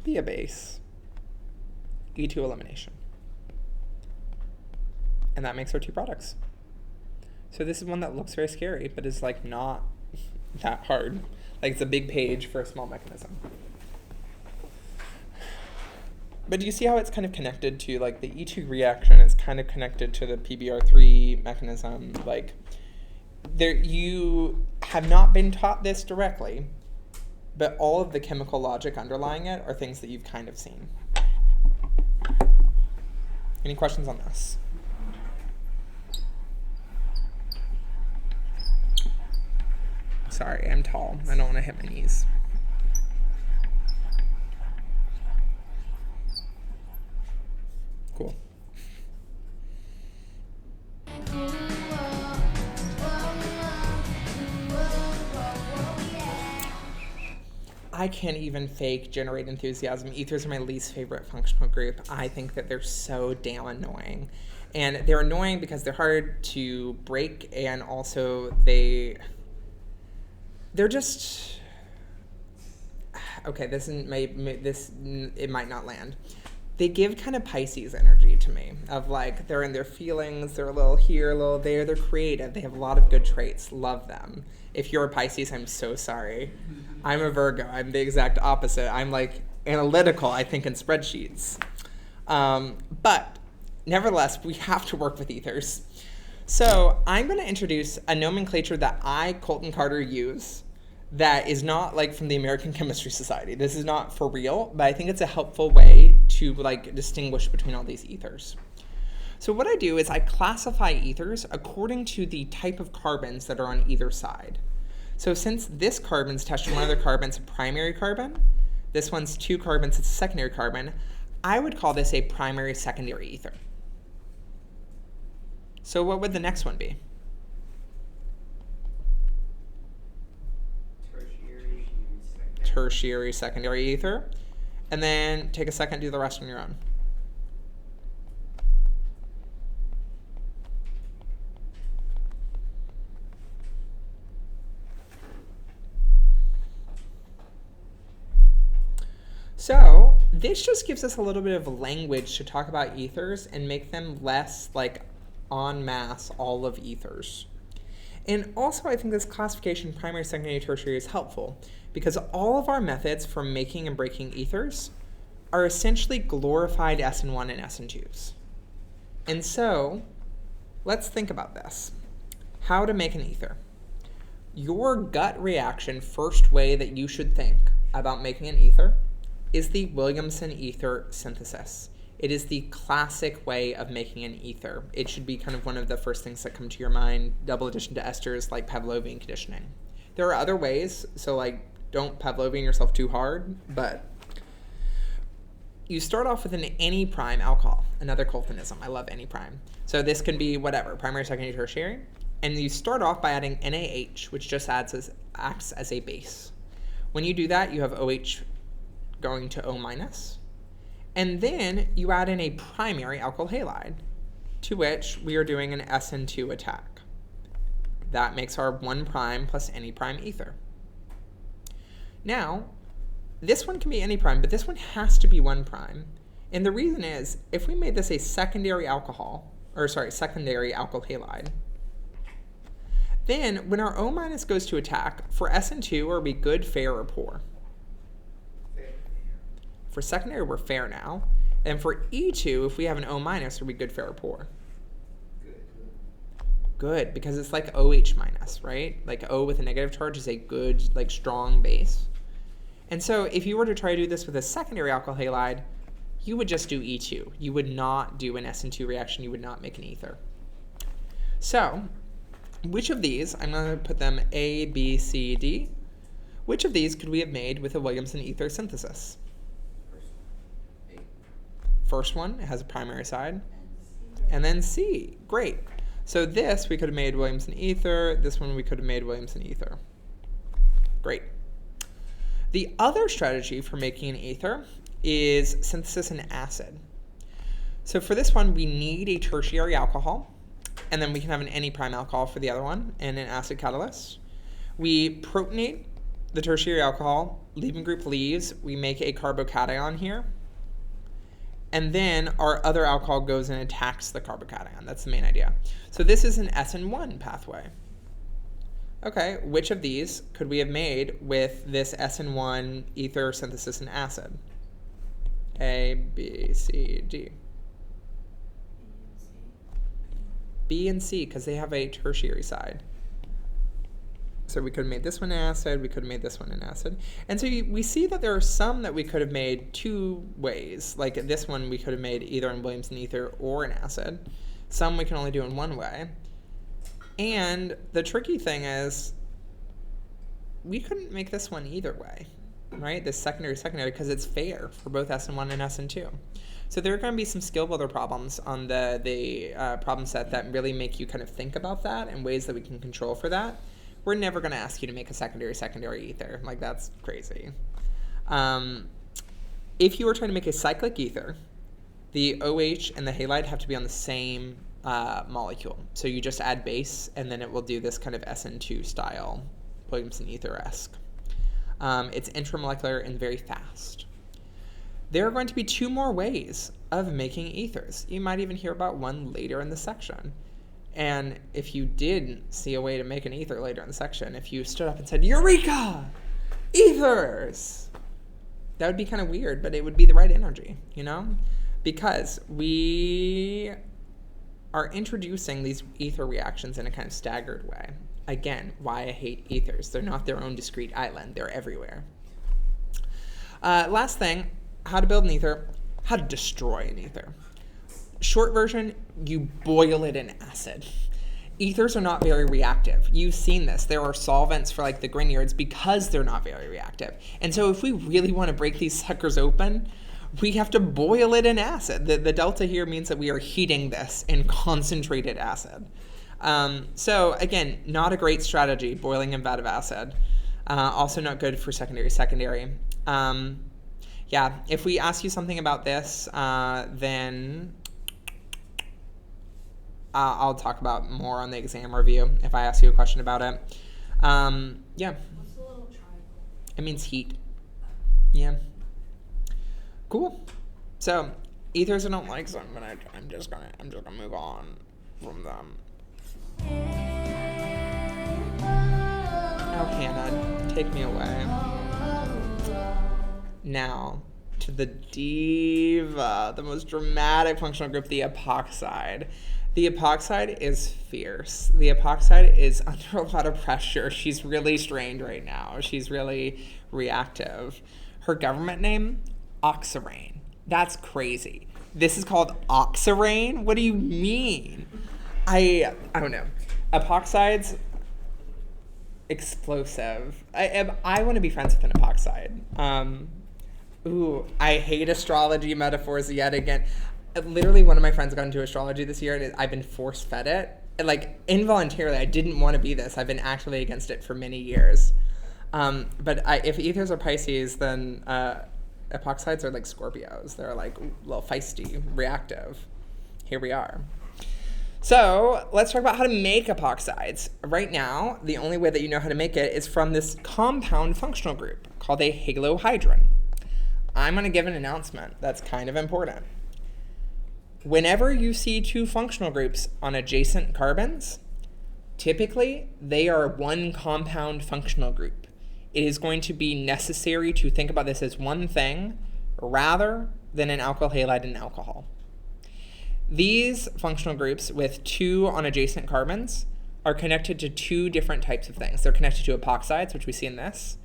S1: be a base. E2 elimination. And that makes our 2 products. So this is one that looks very scary, but is like not that hard. Like it's a big page for a small mechanism. But do you see how it's kind of connected to, like, the E2 reaction is kind of connected to the PBr3 mechanism? Like, there, you have not been taught this directly, but all of the chemical logic underlying it are things that you've kind of seen. Any questions on this? Sorry, I'm tall. I don't want to hit my knees. Cool. I can't even fake generate enthusiasm. Ethers are my least favorite functional group. I think that they're so damn annoying. And they're annoying because they're hard to break, and also they're just... Okay, it might not land. They give kind of Pisces energy to me, of like, they're in their feelings, they're a little here, a little there, they're creative, they have a lot of good traits, love them. If you're a Pisces, I'm so sorry. I'm a Virgo, I'm the exact opposite. I'm like analytical, I think in spreadsheets. But nevertheless, we have to work with ethers. So I'm going to introduce a nomenclature that I, Colton Carter, use that is not like from the American Chemistry Society. This is not for real, but I think it's a helpful way to like distinguish between all these ethers. So what I do is I classify ethers according to the type of carbons that are on either side. So since this carbon's attached to one other carbon, it's a primary carbon. This one's 2 carbons, it's a secondary carbon. I would call this a primary-secondary ether. So what would the next one be? Tertiary secondary ether. And then take a second, do the rest on your own. So this just gives us a little bit of language to talk about ethers and make them less like en masse all of ethers. And also I think this classification primary, secondary, tertiary is helpful because all of our methods for making and breaking ethers are essentially glorified SN1 and SN2s. And so let's think about this. How to make an ether. Your gut reaction, first way that you should think about making an ether is the Williamson ether synthesis. It is the classic way of making an ether. It should be kind of one of the first things that come to your mind, double addition to esters like Pavlovian conditioning. There are other ways, so like don't Pavlovian yourself too hard, but you start off with an any prime alcohol, another Coltonism. I love any prime. So this can be whatever, primary, secondary, tertiary. And you start off by adding NaH, which just acts as a base. When you do that, you have OH going to O minus. And then you add in a primary alkyl halide, to which we are doing an SN2 attack. That makes our 1' plus any prime ether. Now, this one can be any prime, but this one has to be 1'. And the reason is, if we made this a secondary alkyl halide, then when our O minus goes to attack, for SN2, are we good, fair, or poor? For secondary, we're fair now. And for E2, if we have an O minus, are we good, fair, or poor? Good, because it's like OH minus, right? Like O with a negative charge is a good, like strong base. And so if you were to try to do this with a secondary alkyl halide, you would just do E2. You would not do an SN2 reaction. You would not make an ether. So which of these, I'm going to put them A, B, C, D. Which of these could we have made with a Williamson ether synthesis? First one, it has a primary side. And then C, great. So this we could have made Williamson ether. This one we could have made Williamson ether. Great. The other strategy for making an ether is synthesis in acid. So for this one, we need a tertiary alcohol, and then we can have an any prime alcohol for the other one, and an acid catalyst. We protonate the tertiary alcohol, leaving group leaves, we make a carbocation here, and then our other alcohol goes and attacks the carbocation. That's the main idea. So this is an SN1 pathway. Okay, which of these could we have made with this SN1 ether synthesis in acid? A, B, C, D. B and C, because they have a tertiary side. So we could have made this one an acid, we could have made this one an acid. And so we see that there are some that we could have made two ways. Like this one we could have made either in Williamson ether or an acid. Some we can only do in one way. And the tricky thing is we couldn't make this one either way, right? This secondary, because it's fair for both SN1 and SN2. So there are going to be some skill builder problems on the problem set that really make you kind of think about that and ways that we can control for that. We're never going to ask you to make a secondary ether. Like, that's crazy. If you were trying to make a cyclic ether, the OH and the halide have to be on the same molecule. So you just add base, and then it will do this kind of SN2 style Williamson ether-esque. It's intramolecular and very fast. There are going to be two more ways of making ethers. You might even hear about one later in the section. And if you didn't see a way to make an ether later in the section, if you stood up and said, "Eureka! Ethers!" that would be kind of weird, but it would be the right energy, you know? Because we are introducing these ether reactions in a kind of staggered way. Again, why I hate ethers. They're not their own discrete island. They're everywhere. Last thing, how to build an ether, how to destroy an ether. Short version, you boil it in acid. Ethers are not very reactive. You've seen this. There are solvents for like the Grignards because they're not very reactive. And so if we really want to break these suckers open, we have to boil it in acid. The delta here means that we are heating this in concentrated acid. So again, not a great strategy, boiling in vat of acid. Also not good for secondary. Yeah, if we ask you something about this, then I'll talk about more on the exam review if I ask you a question about it. Yeah.
S3: What's the little triangle?
S1: It means heat. Yeah. Cool. So ethers I don't like, so I'm just gonna move on from them. Oh, Hannah, take me away. Now to the diva, the most dramatic functional group, the epoxide. The epoxide is fierce. The epoxide is under a lot of pressure. She's really strained right now. She's really reactive. Her government name, Oxirane. That's crazy. This is called Oxirane? What do you mean? I don't know. Epoxides, explosive. I want to be friends with an epoxide. I hate astrology metaphors yet again. Literally, one of my friends got into astrology this year, and I've been force-fed it. Like, involuntarily, I didn't want to be this. I've been actively against it for many years. But if ethers are Pisces, then epoxides are like Scorpios. They're like a little feisty, reactive. Here we are. So let's talk about how to make epoxides. Right now, the only way that you know how to make it is from this compound functional group called a halohydrin. I'm going to give an announcement that's kind of important. Whenever you see two functional groups on adjacent carbons, typically they are one compound functional group. It is going to be necessary to think about this as one thing rather than an alkyl halide and alcohol. These functional groups with two on adjacent carbons are connected to two different types of things. They're connected to epoxides, which we see in this.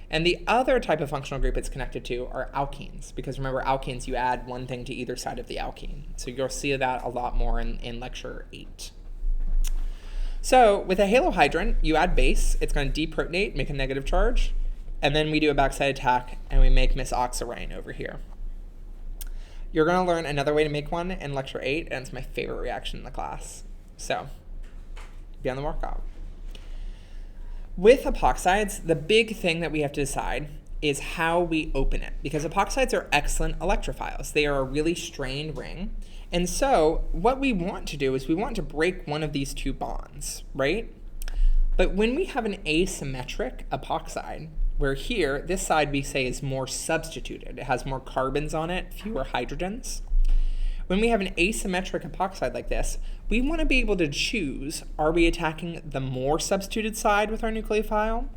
S1: And the other type of functional group it's connected to are alkenes, because remember, alkenes, you add one thing to either side of the alkene. So you'll see that a lot more in lecture 8. So with a halohydrin, you add base, it's going to deprotonate, make a negative charge, and then we do a backside attack, and we make Miss Oxirane over here. You're going to learn another way to make one in lecture 8, and it's my favorite reaction in the class. So be on the lookout. With epoxides, the big thing that we have to decide is how we open it, because epoxides are excellent electrophiles. They are a really strained ring. And so what we want to do is we want to break one of these two bonds, right? But when we have an asymmetric epoxide, where here, this side we say is more substituted. It has more carbons on it, fewer hydrogens. When we have an asymmetric epoxide like this, we want to be able to choose, are we attacking the more substituted side with our nucleophile,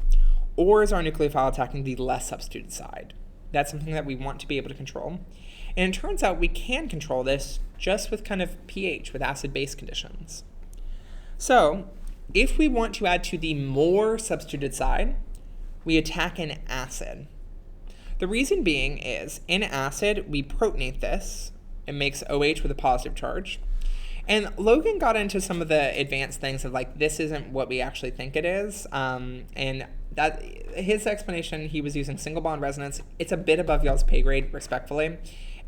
S1: or is our nucleophile attacking the less substituted side? That's something that we want to be able to control. And it turns out we can control this just with kind of pH, with acid-base conditions. So if we want to add to the more substituted side, we attack an acid. The reason being is, in acid, we protonate this. It makes OH with a positive charge. And Logan got into some of the advanced things of like, this isn't what we actually think it is. And that his explanation, he was using single bond resonance. It's a bit above y'all's pay grade, respectfully.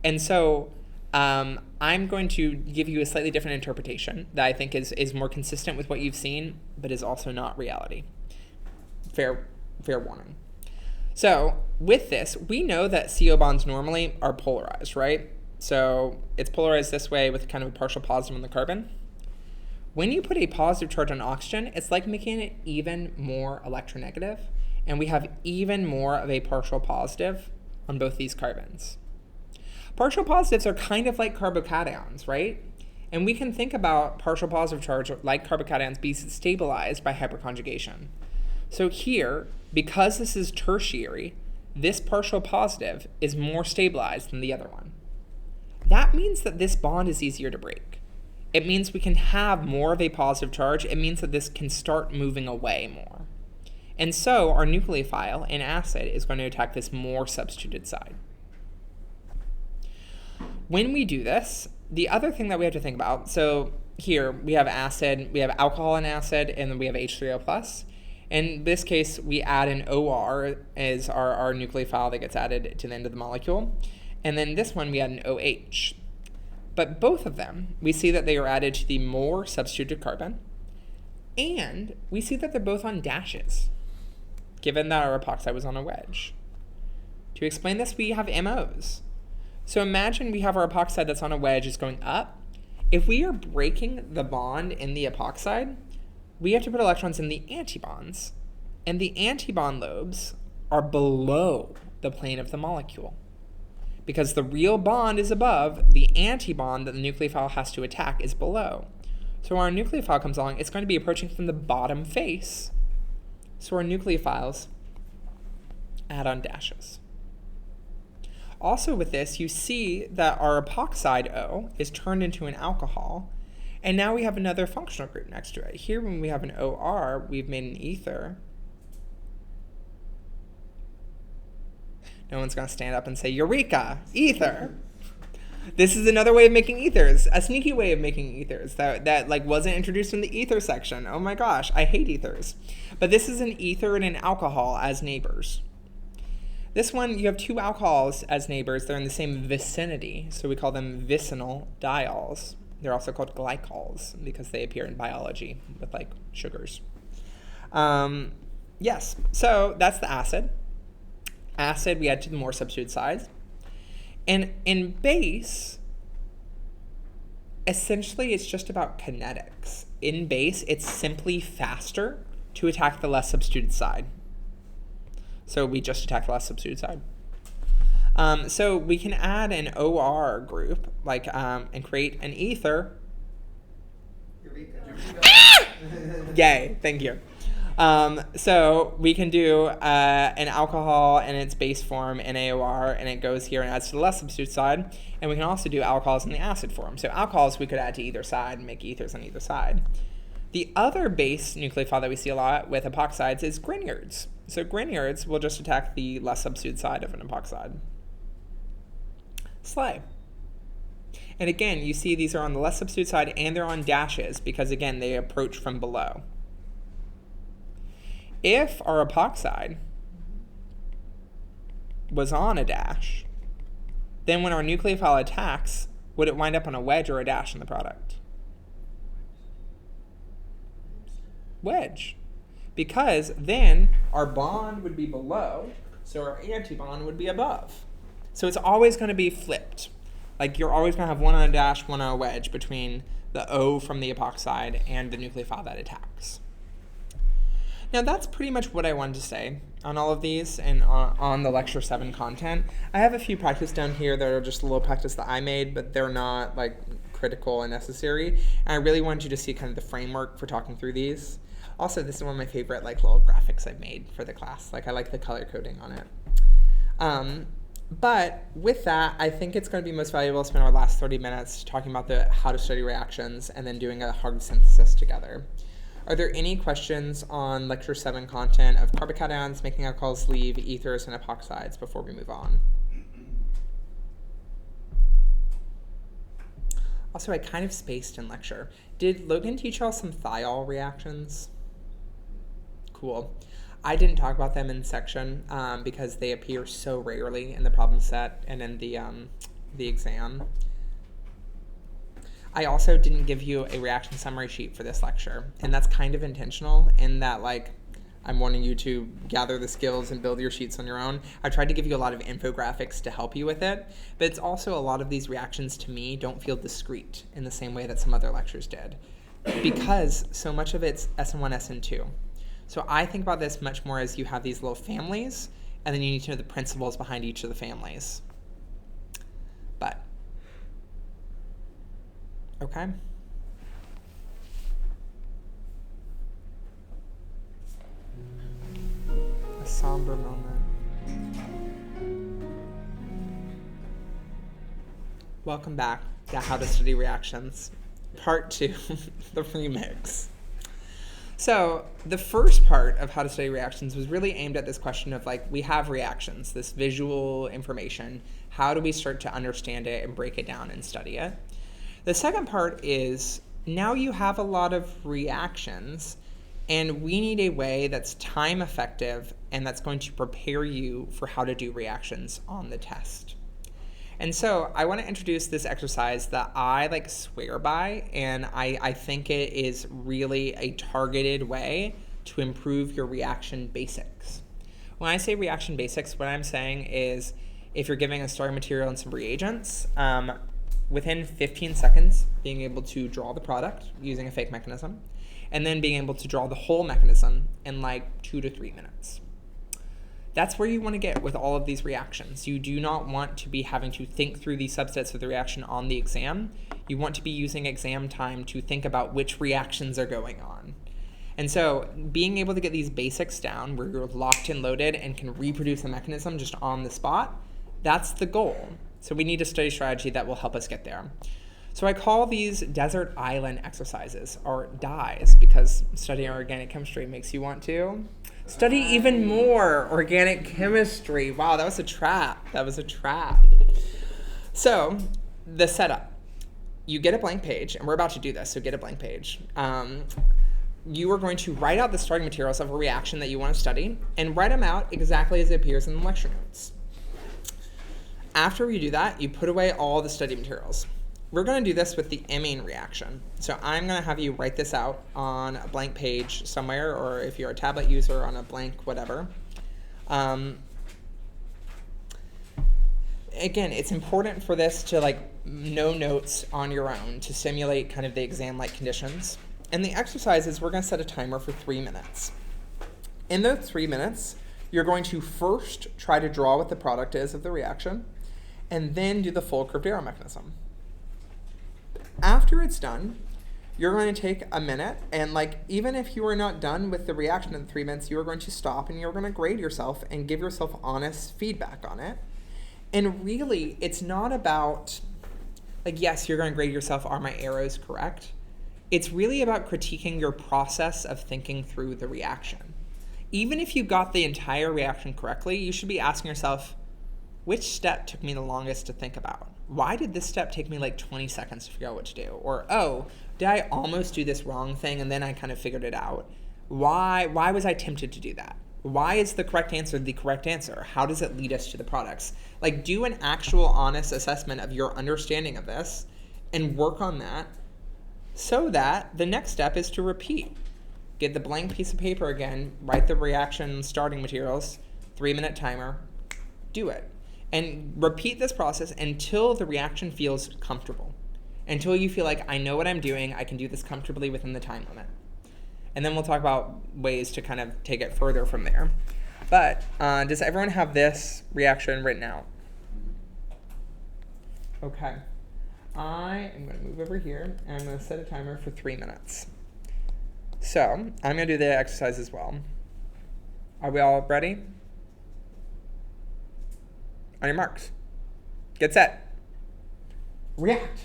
S1: And so I'm going to give you a slightly different interpretation that I think is more consistent with what you've seen, but is also not reality. Fair warning. So with this, we know that CO bonds normally are polarized, right? So it's polarized this way with kind of a partial positive on the carbon. When you put a positive charge on oxygen, it's like making it even more electronegative, and we have even more of a partial positive on both these carbons. Partial positives are kind of like carbocations, right? And we can think about partial positive charge like carbocations be stabilized by hyperconjugation. So here, because this is tertiary, this partial positive is more stabilized than the other one. That means that this bond is easier to break. it means we can have more of a positive charge. It means that this can start moving away more. And so our nucleophile in acid is going to attack this more substituted side. When we do this, the other thing that we have to think about, so here we have acid, we have alcohol in acid, and then we have H3O+. In this case, we add an OR as our nucleophile that gets added to the end of the molecule. And then this one, we add an OH. But both of them, we see that they are added to the more substituted carbon. And we see that they're both on dashes, given that our epoxide was on a wedge. To explain this, we have MOs. So imagine we have our epoxide that's on a wedge is going up. If we are breaking the bond in the epoxide, we have to put electrons in the antibonds. And the antibond lobes are below the plane of the molecule. Because the real bond is above, the antibond that the nucleophile has to attack is below. So when our nucleophile comes along, it's going to be approaching from the bottom face. So our nucleophiles add on dashes. Also with this, you see that our epoxide O is turned into an alcohol, and now we have another functional group next to it. Here when we have an OR, we've made an ether. No one's going to stand up and say, Eureka, ether. This is another way of making ethers, a sneaky way of making ethers that like wasn't introduced in the ether section. Oh my gosh, I hate ethers. But this is an ether and an alcohol as neighbors. This one, you have two alcohols as neighbors. They're in the same vicinity, so we call them vicinal diols. They're also called glycols because they appear in biology with like sugars. Yes, so that's the acid. Acid, we add to the more substituted sides. And in base, essentially it's just about kinetics. In base, it's simply faster to attack the less substituted side. So we just attack the less substituted side. So we can add an OR group, like, and create an ether. Yay, thank you. So we can do an alcohol in its base form in AOR, and it goes here and adds to the less substitute side. And we can also do alcohols in the acid form. So alcohols we could add to either side and make ethers on either side. The other base nucleophile that we see a lot with epoxides is Grignards. So Grignards will just attack the less substituted side of an epoxide. Slay. And again, you see these are on the less substituted side and they're on dashes because, again, they approach from below. If our epoxide was on a dash, then when our nucleophile attacks, would it wind up on a wedge or a dash in the product? Wedge. Because then our bond would be below, so our antibond would be above. So it's always going to be flipped. Like you're always going to have one on a dash, one on a wedge between the O from the epoxide and the nucleophile that attacks. Now that's pretty much what I wanted to say on all of these and on the Lecture 7 content. I have a few practice down here that are just a little practice that I made, but they're not like critical and necessary. And I really wanted you to see kind of the framework for talking through these. Also, this is one of my favorite like little graphics I've made for the class. Like I like the color coding on it. But with that, I think it's going to be most valuable to spend our last 30 minutes talking about the how to study reactions and then doing a hard synthesis together. Are there any questions on Lecture 7 content of carbocations, making alcohols leave, ethers, and epoxides before we move on? Also, I kind of spaced in lecture. Did Logan teach y'all some thiol reactions? Cool. I didn't talk about them in section because they appear so rarely in the problem set and in the exam. I also didn't give you a reaction summary sheet for this lecture, and that's kind of intentional in that like I'm wanting you to gather the skills and build your sheets on your own. I tried to give you a lot of infographics to help you with it, but it's also a lot of these reactions to me don't feel discrete in the same way that some other lectures did because so much of it's SN1, SN2. So I think about this much more as you have these little families, and then you need to know the principles behind each of the families. But, okay. A somber moment. Welcome back to How to Study Reactions. Part 2, the remix. So the first part of how to study reactions was really aimed at this question of like, we have reactions, this visual information. How do we start to understand it and break it down and study it? The second part is, now you have a lot of reactions, and we need a way that's time effective and that's going to prepare you for how to do reactions on the test. And so I want to introduce this exercise that I like swear by, and I think it is really a targeted way to improve your reaction basics. When I say reaction basics, what I'm saying is if you're giving a starting material and some reagents, within 15 seconds, being able to draw the product using a fake mechanism, and then being able to draw the whole mechanism in like 2 to 3 minutes. That's where you want to get with all of these reactions. You do not want to be having to think through these subsets of the reaction on the exam. You want to be using exam time to think about which reactions are going on. And so being able to get these basics down where you're locked and loaded and can reproduce the mechanism just on the spot, that's the goal. So we need a study strategy that will help us get there. So I call these desert island exercises, or DIEs, because studying organic chemistry makes you want to study even more organic chemistry. Wow, that was a trap. That was a trap. So the setup. You get a blank page, and we're about to do this, so get a blank page. You are going to write out the starting materials of a reaction that you want to study, and write them out exactly as it appears in the lecture notes. After you do that, you put away all the study materials. We're going to do this with the imine reaction. So I'm going to have you write this out on a blank page somewhere, or if you're a tablet user, on a blank whatever. Again, it's important for this to like know notes on your own to simulate kind of the exam-like conditions. And the exercise is we're going to set a timer for 3 minutes. In those 3 minutes, you're going to first try to draw what the product is of the reaction, and then do the full curved arrow mechanism. After it's done, you're going to take a minute, and like even if you are not done with the reaction in 3 minutes, you are going to stop and you're going to grade yourself and give yourself honest feedback on it. And really, it's not about, like, yes, you're going to grade yourself, are my arrows correct? It's really about critiquing your process of thinking through the reaction. Even if you got the entire reaction correctly, you should be asking yourself, which step took me the longest to think about? Why did this step take me like 20 seconds to figure out what to do? Or, oh, did I almost do this wrong thing and then I kind of figured it out? Why was I tempted to do that? Why is the correct answer the correct answer? How does it lead us to the products? Like, do an actual honest assessment of your understanding of this and work on that so that the next step is to repeat. Get the blank piece of paper again, write the reaction starting materials, 3-minute timer, do it. And repeat this process until the reaction feels comfortable. Until you feel like, I know what I'm doing, I can do this comfortably within the time limit. And then we'll talk about ways to kind of take it further from there. But does everyone have this reaction written out? Okay. I am going to move over here, and I'm going to set a timer for 3 minutes. So I'm going to do the exercise as well. Are we all ready? On your marks. Get set. React.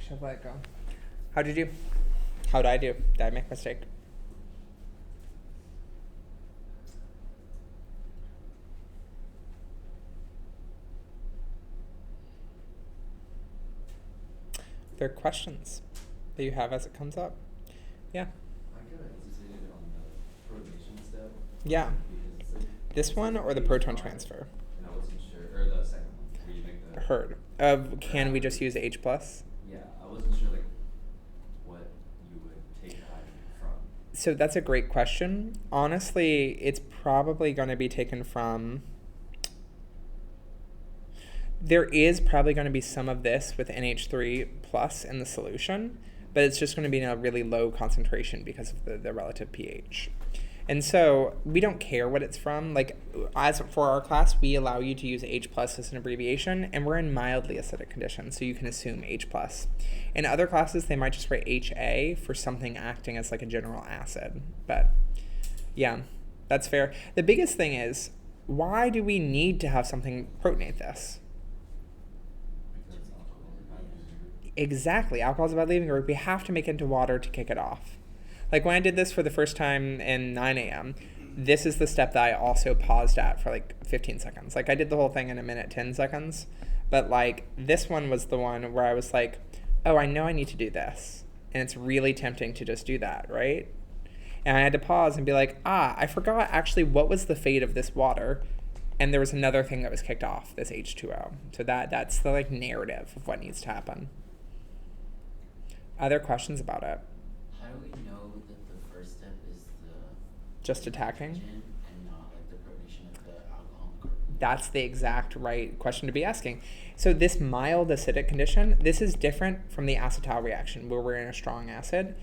S1: should let it go. How'd you do? How'd I do? Did I make a mistake? Are there questions that you have as it comes up? Yeah.
S4: I kind of hesitated on the protonation step.
S1: Yeah.
S4: Because it's like,
S1: This
S4: it's
S1: one
S4: like
S1: or the
S4: pH
S1: proton
S4: 5,
S1: transfer?
S4: And I wasn't sure, or the second one, where you make the.
S1: Heard. Can we just use H plus?
S4: Yeah, I wasn't sure like what you would take hydrogen from.
S1: So that's a great question. Honestly, it's probably going to be taken from. There is probably going to be some of this with NH3 plus in the solution, but it's just going to be in a really low concentration because of the relative pH. And so we don't care what it's from. Like, as for our class, we allow you to use H plus as an abbreviation, and we're in mildly acidic conditions, so you can assume H plus. In other classes, they might just write HA for something acting as like a general acid. But yeah, that's fair. The biggest thing is, why do we need to have something protonate this?
S4: Because alcohol is not using it.
S1: Exactly. Alcohol's about leaving a group. We have to make it into water to kick it off. Like when I did this for the first time in 9 a.m., this is the step that I also paused at for like 15 seconds. Like I did the whole thing in 1:10 seconds, but like this one was the one where I was like, oh, I know I need to do this. And it's really tempting to just do that, right? And I had to pause and be like, I forgot actually what was the fate of this water. And there was another thing that was kicked off, this H2O. So that's the like narrative of what needs to happen. Other questions about it?
S5: How do we know that the first step is the
S1: Just attacking?
S5: nitrogen and not like the protonation of the alcohol and the carbon?
S1: That's the exact right question to be asking. So this mild acidic condition, this is different from the acetal reaction where we're in a strong acid.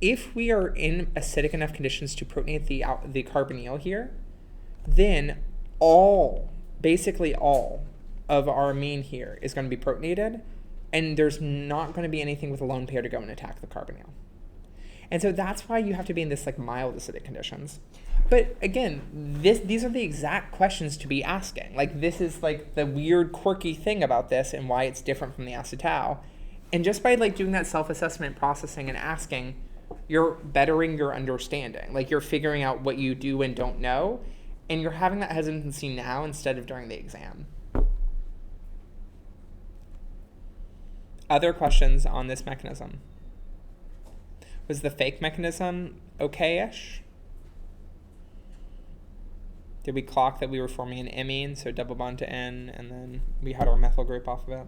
S1: If we are in acidic enough conditions to protonate the carbonyl here, then basically all of our amine here is going to be protonated, and there's not going to be anything with a lone pair to go and attack the carbonyl. And so that's why you have to be in this like mild acidic conditions. But again, these are the exact questions to be asking. Like this is like the weird quirky thing about this and why it's different from the acetal. And just by like doing that self-assessment processing and asking, you're bettering your understanding. Like you're figuring out what you do and don't know, and you're having that hesitancy now instead of during the exam. Other questions on this mechanism? Was the fake mechanism okay-ish? Did we clock that we were forming an imine, so double bond to N, and then we had our methyl group off of it?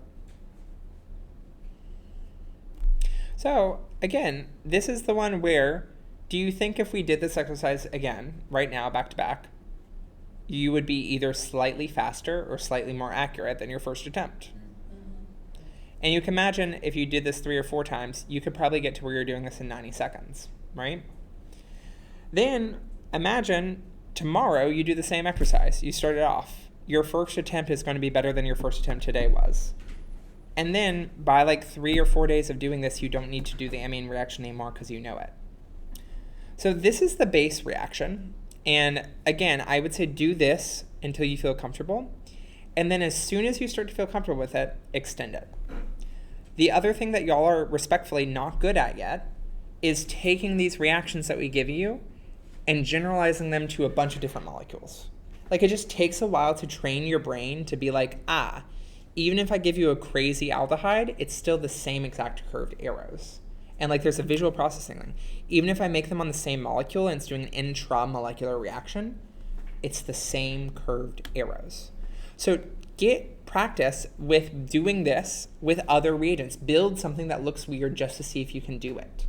S1: So, again, this is the one where, do you think if we did this exercise again, right now, back to back, you would be either slightly faster or slightly more accurate than your first attempt? And you can imagine if you did this 3 or 4 times, you could probably get to where you're doing this in 90 seconds, right? Then imagine tomorrow you do the same exercise. You start it off. Your first attempt is going to be better than your first attempt today was. And then by like 3 or 4 days of doing this, you don't need to do the amine reaction anymore because you know it. So this is the base reaction. And again, I would say do this until you feel comfortable. And then as soon as you start to feel comfortable with it, extend it. The other thing that y'all are respectfully not good at yet is taking these reactions that we give you and generalizing them to a bunch of different molecules. Like it just takes a while to train your brain to be like, even if I give you a crazy aldehyde, it's still the same exact curved arrows. And like there's a visual processing thing. Even if I make them on the same molecule and it's doing an intramolecular reaction, it's the same curved arrows. So get practice with doing this with other reagents. Build something that looks weird just to see if you can do it.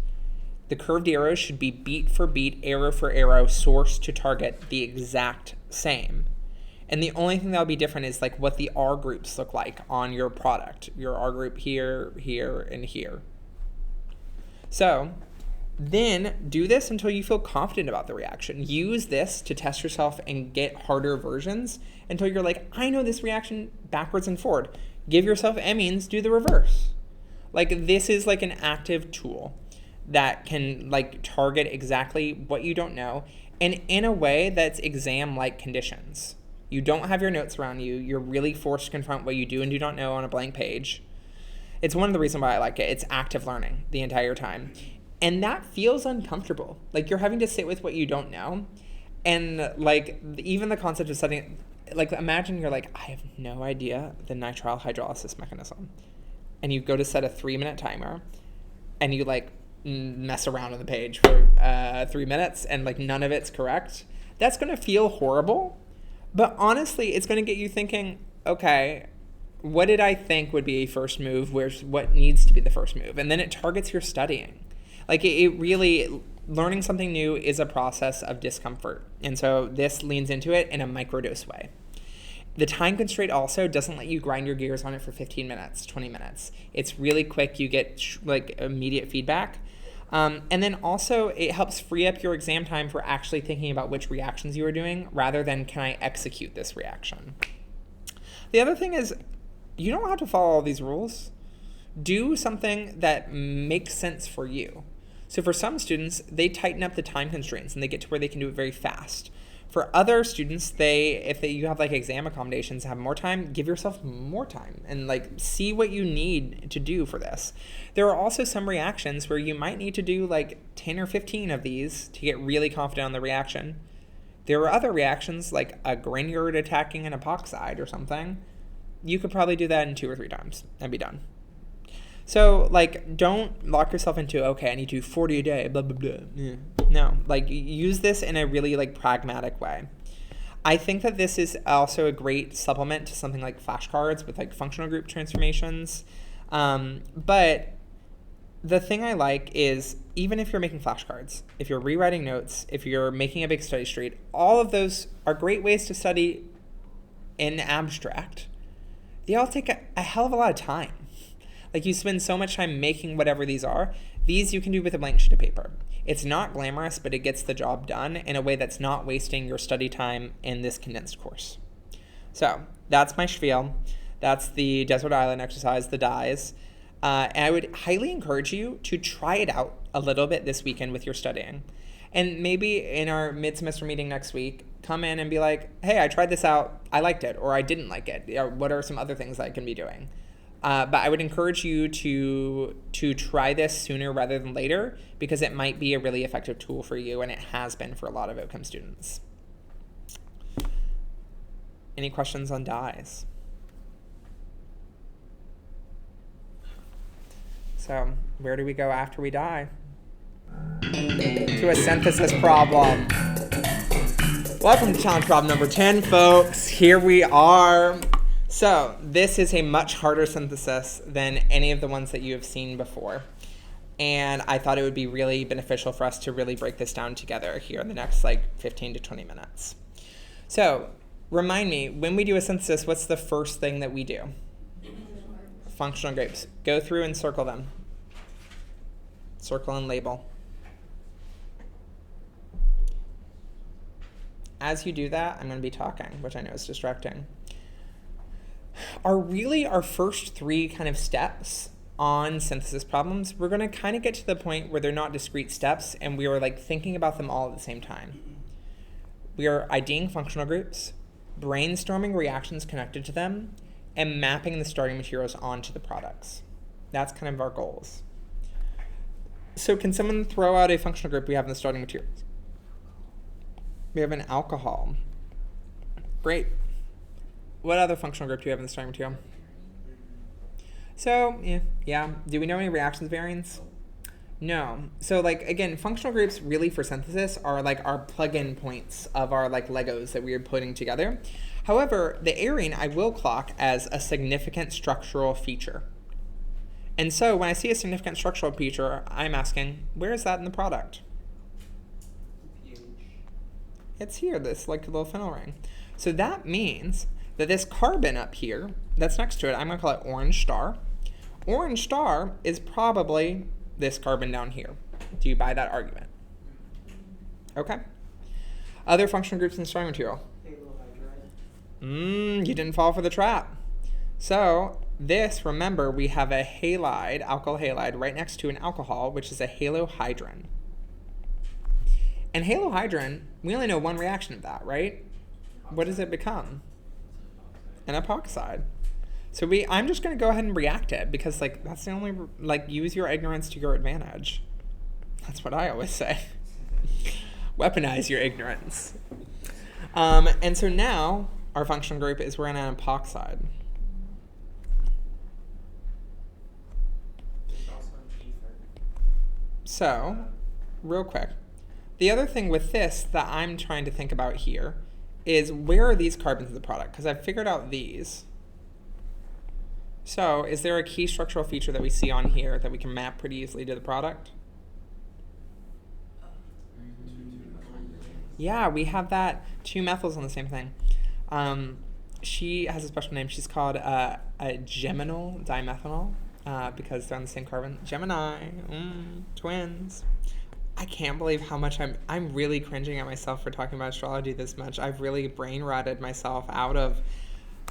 S1: The curved arrows should be beat for beat, arrow for arrow, source to target the exact same. And the only thing that'll be different is like what the R groups look like on your product. Your R group here, here, and here. So then do this until you feel confident about the reaction. Use this to test yourself and get harder versions until you're like, I know this reaction backwards and forward. Give yourself amines, do the reverse. Like this is like an active tool that can like target exactly what you don't know and in a way that's exam-like conditions. You don't have your notes around you. You're really forced to confront what you do and do not know on a blank page. It's one of the reasons why I like it. It's active learning the entire time. And that feels uncomfortable. Like you're having to sit with what you don't know. And like even the concept of studying, like imagine you're like, I have no idea the nitrile hydrolysis mechanism. And you go to set a 3-minute timer and you like mess around on the page for 3 minutes and like none of it's correct. That's going to feel horrible. But honestly, it's going to get you thinking, okay, what did I think would be a first move? What needs to be the first move? And then it targets your studying. Like it really, learning something new is a process of discomfort. And so this leans into it in a microdose way. The time constraint also doesn't let you grind your gears on it for 15 minutes, 20 minutes. It's really quick. You get like immediate feedback. And then also it helps free up your exam time for actually thinking about which reactions you are doing rather than can I execute this reaction. The other thing is you don't have to follow all these rules. Do something that makes sense for you. So for some students, they tighten up the time constraints and they get to where they can do it very fast. For other students, you have like exam accommodations, have more time, give yourself more time and like see what you need to do for this. There are also some reactions where you might need to do like 10 or 15 of these to get really confident on the reaction. There are other reactions like a Grignard attacking an epoxide or something. You could probably do that in 2 or 3 times and be done. So, like, don't lock yourself into, okay, I need to do 40 a day, blah, blah, blah. Yeah. No, like, use this in a really, like, pragmatic way. I think that this is also a great supplement to something like flashcards with, like, functional group transformations. But the thing I like is, even if you're making flashcards, if you're rewriting notes, if you're making a big study street, all of those are great ways to study in abstract. They all take a hell of a lot of time. Like you spend so much time making whatever these are. These you can do with a blank sheet of paper. It's not glamorous, but it gets the job done in a way that's not wasting your study time in this condensed course. So that's my spiel. That's the desert island exercise, the dyes. And I would highly encourage you to try it out a little bit this weekend with your studying. And maybe in our mid-semester meeting next week, come in and be like, hey, I tried this out. I liked it, or I didn't like it. Or what are some other things I can be doing? But I would encourage you to try this sooner rather than later because it might be a really effective tool for you, and it has been for a lot of outcome students. Any questions on dyes? So where do we go after we die? To a synthesis problem. Welcome to challenge problem number 10, folks. Here we are. So this is a much harder synthesis than any of the ones that you have seen before. And I thought it would be really beneficial for us to really break this down together here in the next 15 to 20 minutes. So remind me, when we do a synthesis, what's the first thing that we do? Functional groups. Go through and circle them. Circle and label. As you do that, I'm going to be talking, which I know is distracting. Our first 3 kind of steps on synthesis problems, we're going to kind of get to the point where they're not discrete steps and we are thinking about them all at the same time. We are IDing functional groups, brainstorming reactions connected to them, and mapping the starting materials onto the products. That's kind of our goals. So can someone throw out a functional group we have in the starting materials? We have an alcohol. Great. What other functional group do you have in the starting material? So, yeah. Do we know any reactions variants? No. So, again, functional groups really for synthesis are our plug-in points of our Legos that we are putting together. However, the arene I will clock as a significant structural feature. And so when I see a significant structural feature, I'm asking, where is that in the product? It's here, this little phenyl ring. So that means that this carbon up here that's next to it, I'm going to call it orange star. Orange star is probably this carbon down here. Do you buy that argument? Okay. Other functional groups in the starting material? You didn't fall for the trap. So this, remember, we have a halide, alkyl halide, right next to an alcohol, which is a halohydrin. And halohydrin, we only know one reaction of that, right? What does it become? An epoxide. So I'm just going to go ahead and react it because like that's the only, like, use your ignorance to your advantage. That's what I always say. Weaponize your ignorance. And so now our functional group is we're in an epoxide.
S2: There's also an ether.
S1: So, real quick, the other thing with this that I'm trying to think about here is where are these carbons in the product? Because I've figured out these. So, is there a key structural feature that we see on here that we can map pretty easily to the product? Yeah, we have that 2 methyls on the same thing. She has a special name. She's called a geminal dimethanol because they're on the same carbon. Gemini, twins. I can't believe how much I'm really cringing at myself for talking about astrology this much. I've really brain rotted myself out of,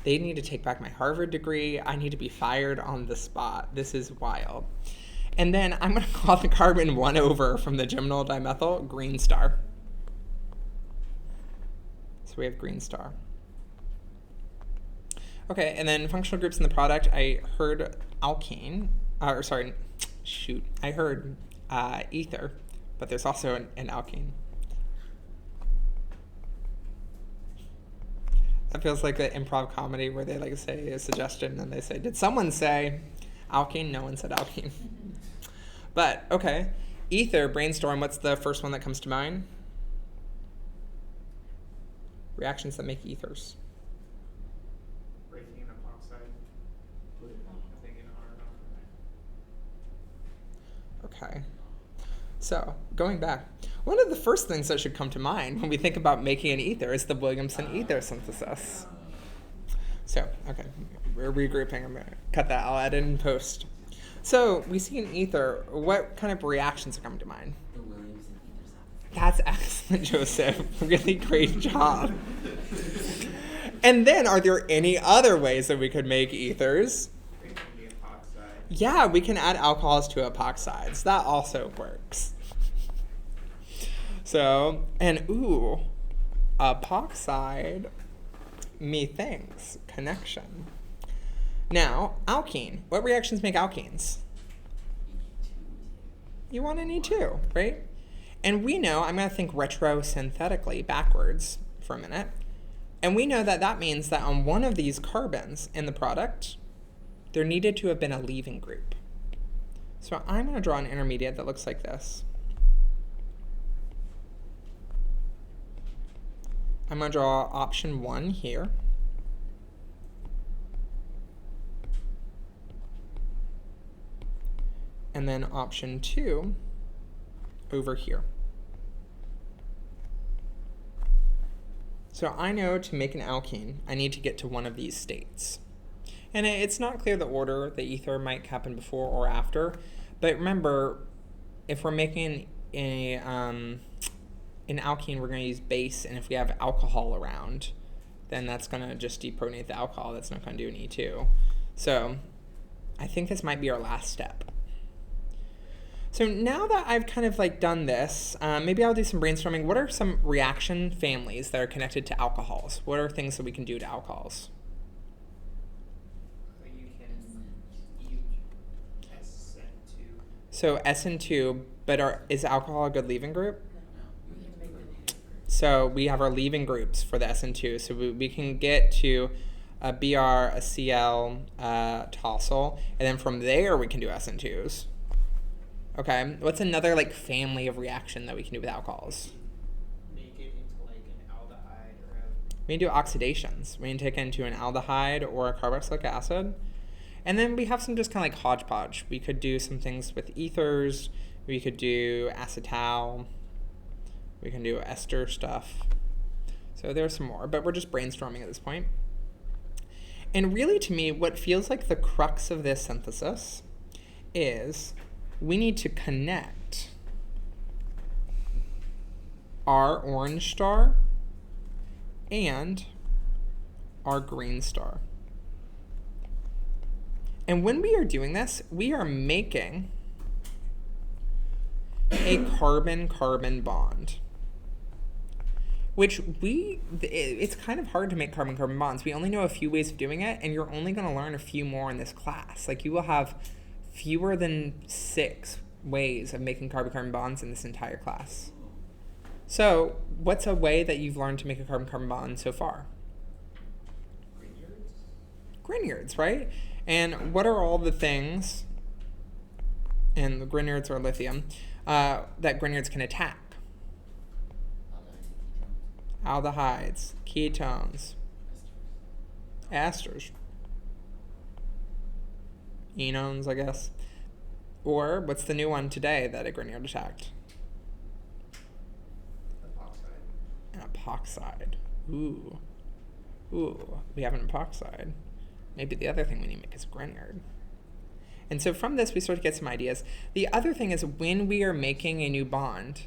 S1: they need to take back my Harvard degree. I need to be fired on the spot. This is wild. And then I'm going to call the carbon 1 over from the geminal dimethyl green star. So we have green star. Okay, and then functional groups in the product, I heard alkene, I heard ether, but there's also an alkene. That feels like the improv comedy where they like say a suggestion and then they say, did someone say alkene? No one said alkene. But, okay, ether, brainstorm, what's the first one that comes to mind? Reactions that make ethers.
S2: Breaking an epoxide. I think an R.
S1: Okay. So, going back, one of the first things that should come to mind when we think about making an ether is the Williamson ether synthesis. So, okay, we're regrouping. I'm going to cut that. I'll add it in post. So, we see an ether. What kind of reactions are coming to mind?
S5: The Williamson ether synthesis.
S1: That's excellent, Joseph. Really great job. And then, are there any other ways that we could make ethers?
S2: Breaking the epoxide.
S1: Yeah, we can add alcohols to epoxides. That also works. So, and epoxide, methangs, connection. Now, alkene. What reactions make alkenes? You want an E2, right? And we know, I'm going to think retrosynthetically, backwards for a minute. And we know that that means that on one of these carbons in the product, there needed to have been a leaving group. So I'm going to draw an intermediate that looks like this. I'm going to draw option 1 here. And then option 2 over here. So I know to make an alkene, I need to get to one of these states. And it's not clear the order the ether might happen before or after. But remember, if we're making an alkene, we're going to use base. And if we have alcohol around, then that's going to just deprotonate the alcohol. That's not going to do an E2. So I think this might be our last step. So now that I've kind of like done this, maybe I'll do some brainstorming. What are some reaction families that are connected to alcohols? What are things that we can do to alcohols?
S2: You can use SN2.
S1: So SN2, but is alcohol a good leaving group?
S5: No, we can make the ether.
S1: So we have our leaving groups for the SN2. So we can get to a Br, a Cl, tosyl, and then from there we can do SN2s. Okay, what's another like family of reaction that we can do with alcohols?
S2: Make it into like an aldehyde or a...
S1: We can do oxidations. We can take it into an aldehyde or a carboxylic acid. And then we have some just kind of like hodgepodge. We could do some things with ethers. We could do acetal. We can do ester stuff. So there's some more, but we're just brainstorming at this point. And really to me, what feels like the crux of this synthesis is we need to connect our orange star and our green star. And when we are doing this, we are making a carbon-carbon bond. which it's kind of hard to make carbon-carbon bonds. We only know a few ways of doing it, and you're only going to learn a few more in this class. Like, you will have fewer than 6 ways of making carbon-carbon bonds in this entire class. So, what's a way that you've learned to make a carbon-carbon bond so far? Grignards, right? And what are all the things, and the Grignards are lithium, that Grignards can attack? Aldehydes, ketones, esters, enones, I guess. Or what's the new one today that a Grignard attacked? An epoxide. Ooh, we have an epoxide. Maybe the other thing we need to make is a Grignard. And so from this, we start to get some ideas. The other thing is, when we are making a new bond,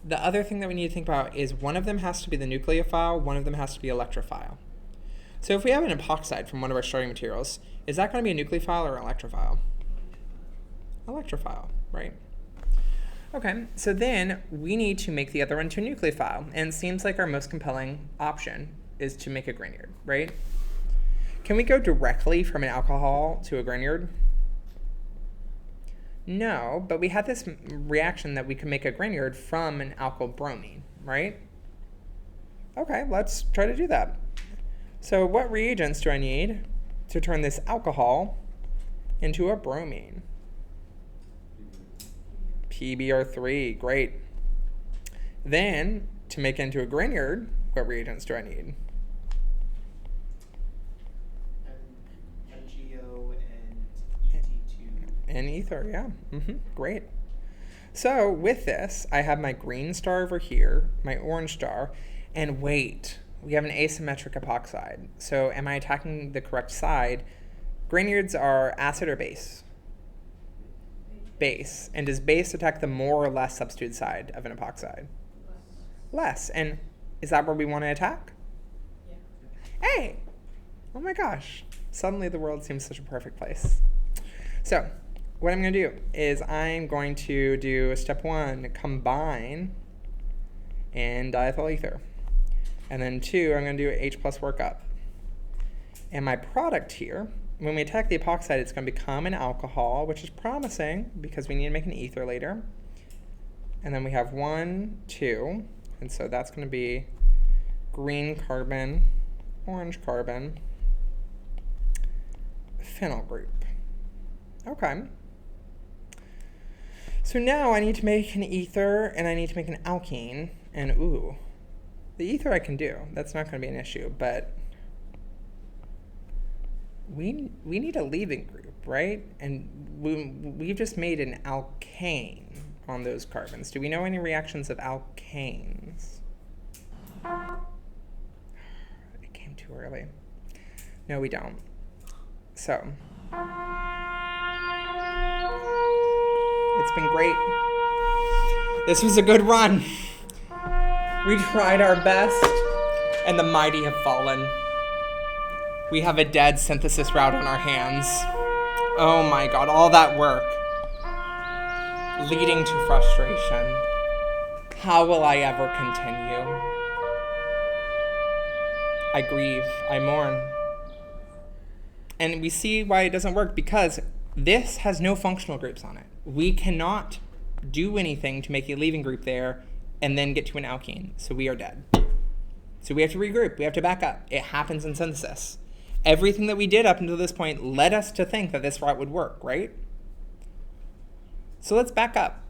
S1: the other thing that we need to think about is one of them has to be the nucleophile, one of them has to be electrophile. So if we have an epoxide from one of our starting materials, is that going to be a nucleophile or an electrophile? Electrophile, right? Okay, so then we need to make the other one to a nucleophile, and it seems like our most compelling option is to make a Grignard, right? Can we go directly from an alcohol to a Grignard? No, but we had this reaction that we could make a Grignard from an alkyl bromine, right? Okay, let's try to do that. So what reagents do I need to turn this alcohol into a bromine? PBr3, great. Then, to make into a Grignard, what reagents do I need?
S2: MgO and ET2.
S1: And ether, yeah. Great. So with this, I have my green star over here, my orange star, and wait, we have an asymmetric epoxide. So am I attacking the correct side? Grignards are acid or base? Base. And does base attack the more or less substituted side of an epoxide? Less. And is that where we want to attack? Yeah. Hey! Oh my gosh. Suddenly the world seems such a perfect place. So what I'm going to do is I'm going to do step 1, combine and diethyl ether. And then 2, I'm going to do H+ workup. And my product here, when we attack the epoxide, it's going to become an alcohol, which is promising because we need to make an ether later. And then we have 1, 2, and so that's going to be green carbon, orange carbon, phenyl group. Okay. So now I need to make an ether and I need to make an alkene, and ooh, the ether I can do. That's not going to be an issue, but we need a leaving group, right? And we've just made an alkane on those carbons. Do we know any reactions of alkanes? It came too early. No, we don't. So it's been great. This was a good run. We tried our best, and the mighty have fallen. We have a dead synthesis route on our hands. Oh my god, all that work leading to frustration. How will I ever continue? I grieve, I mourn. And we see why it doesn't work, because this has no functional groups on it. We cannot do anything to make a leaving group there and then get to an alkene, so we are dead. So we have to regroup, we have to back up. It happens in synthesis. Everything that we did up until this point led us to think that this route would work, right? So let's back up.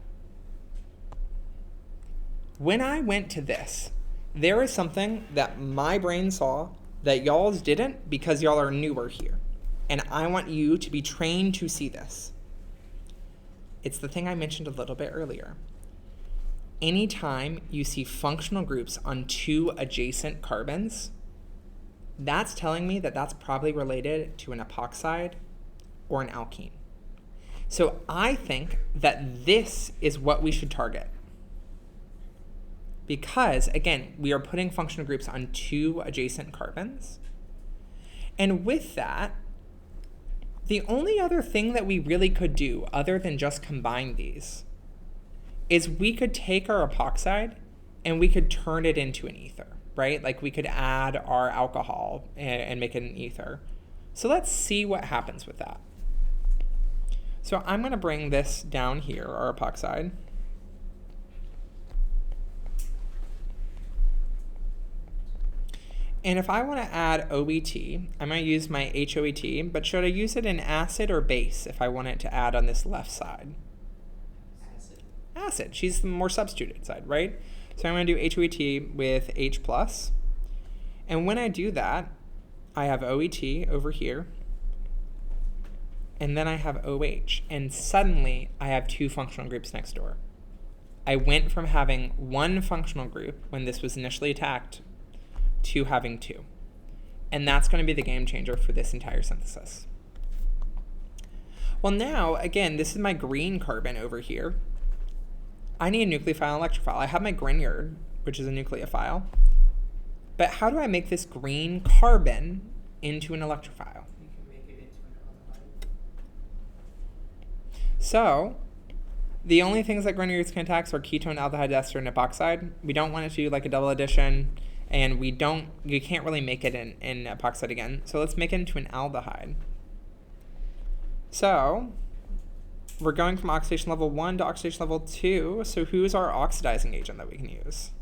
S1: When I went to this, there is something that my brain saw that y'all's didn't, because y'all are newer here. And I want you to be trained to see this. It's the thing I mentioned a little bit earlier. Anytime you see functional groups on 2 adjacent carbons, that's telling me that that's probably related to an epoxide or an alkene. So I think that this is what we should target. Because, again, we are putting functional groups on 2 adjacent carbons. And with that, the only other thing that we really could do, other than just combine these, is we could take our epoxide and we could turn it into an ether, right? Like we could add our alcohol and make it an ether. So let's see what happens with that. So I'm going to bring this down here, our epoxide. And if I want to add OET, I'm going to use my HOET, but should I use it in acid or base if I want it to add on this left side?
S2: Acid.
S1: Acid. She's the more substituted side, right? So I'm going to do HOET with H+. And when I do that, I have OET over here. And then I have OH. And suddenly, I have two functional groups next door. I went from having one functional group when this was initially attacked to having two. And that's going to be the game changer for this entire synthesis. Well, now, again, this is my green carbon over here. I need a nucleophile and electrophile. I have my Grignard, which is a nucleophile. But how do I make this green carbon into an electrophile?
S2: You can make it into an aldehyde.
S1: So, the only things that Grignards can attack are ketone, aldehyde, ester, and epoxide. We don't want it to do like a double addition, and you can't really make it in epoxide again. So let's make it into an aldehyde. So, we're going from oxidation level 1 to oxidation level 2. So who's our oxidizing agent that we can use?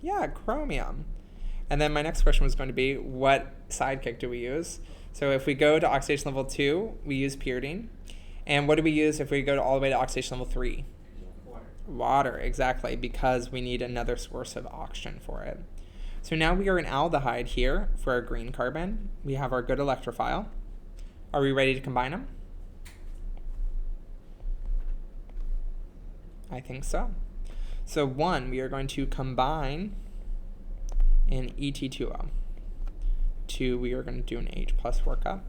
S1: Yeah, chromium. And then my next question was going to be, what sidekick do we use? So if we go to oxidation level 2, we use pyridine. And what do we use if we go all the way to oxidation level 3?
S2: Water.
S1: Water, exactly, because we need another source of oxygen for it. So now we are an aldehyde here for our green carbon. We have our good electrophile. Are we ready to combine them? I think so. So 1, we are going to combine an ET2O. 2, we are going to do an H+ workup.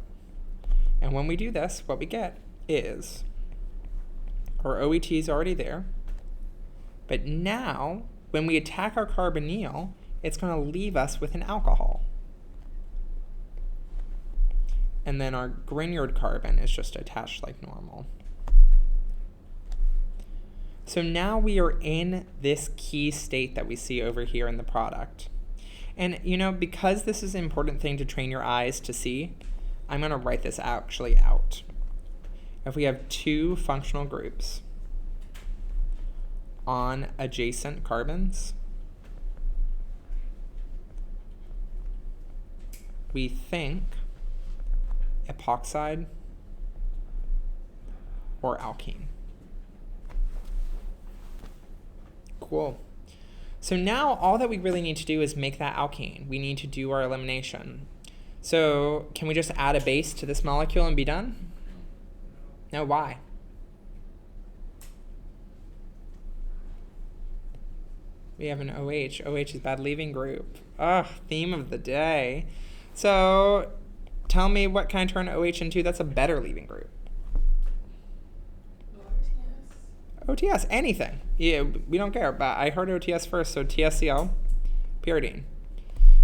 S1: And when we do this, what we get is our OET is already there. But now, when we attack our carbonyl, it's going to leave us with an alcohol. And then our Grignard carbon is just attached like normal. So now we are in this key state that we see over here in the product. And because this is an important thing to train your eyes to see, I'm going to write this actually out. If we have two functional groups on adjacent carbons, we think epoxide or alkene. Cool. So now all that we really need to do is make that alkene. We need to do our elimination. So can we just add a base to this molecule and be done? No, why? We have an OH. OH is bad leaving group. Ugh, theme of the day. So tell me what can I turn OH into that's a better leaving group? OTS, anything. Yeah, we don't care, but I heard OTS first, so TSCl, pyridine.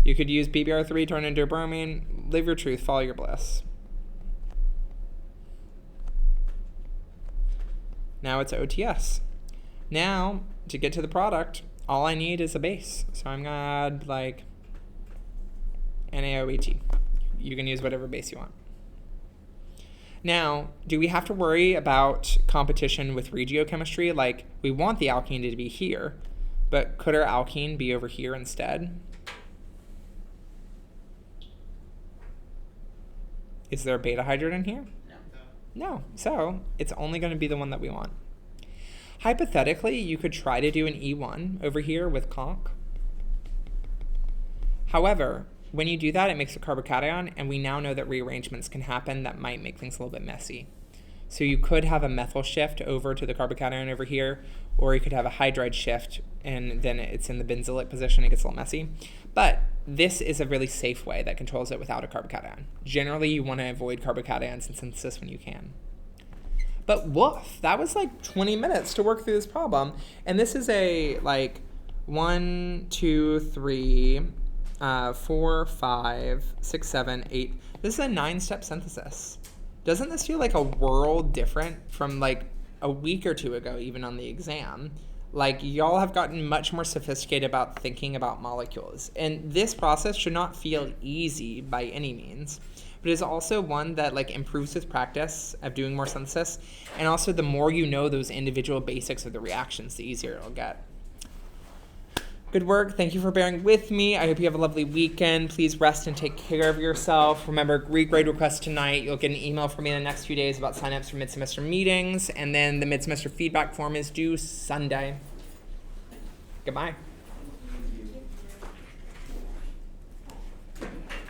S1: You could use BBr3, turn into bromine. Live your truth, follow your bliss. Now it's OTS. Now, to get to the product, all I need is a base. So I'm going to add like NaOET. You can use whatever base you want. Now, do we have to worry about competition with regiochemistry? Like, we want the alkene to be here, but could our alkene be over here instead? Is there a beta hydrogen here? No. So it's only going to be the one that we want. Hypothetically, you could try to do an E1 over here with conc. However, when you do that, it makes a carbocation, and we now know that rearrangements can happen that might make things a little bit messy. So you could have a methyl shift over to the carbocation over here, or you could have a hydride shift, and then it's in the benzylic position. It gets a little messy. But this is a really safe way that controls it without a carbocation. Generally, you want to avoid carbocations in synthesis when you can. But woof, that was like 20 minutes to work through this problem. And this is a 1, 2, 3, 4, 5, 6, 7, 8. This is a 9-step synthesis. Doesn't this feel like a world different from a week or two ago, even on the exam. Like, y'all have gotten much more sophisticated about thinking about molecules. And this process should not feel easy by any means, but is also one that like improves with practice of doing more synthesis. And also the more you know those individual basics of the reactions, the easier it'll get. Good work. Thank you for bearing with me. I hope you have a lovely weekend. Please rest and take care of yourself. Remember, regrade request tonight. You'll get an email from me in the next few days about signups for mid-semester meetings. And then the mid-semester feedback form is due Sunday. Goodbye.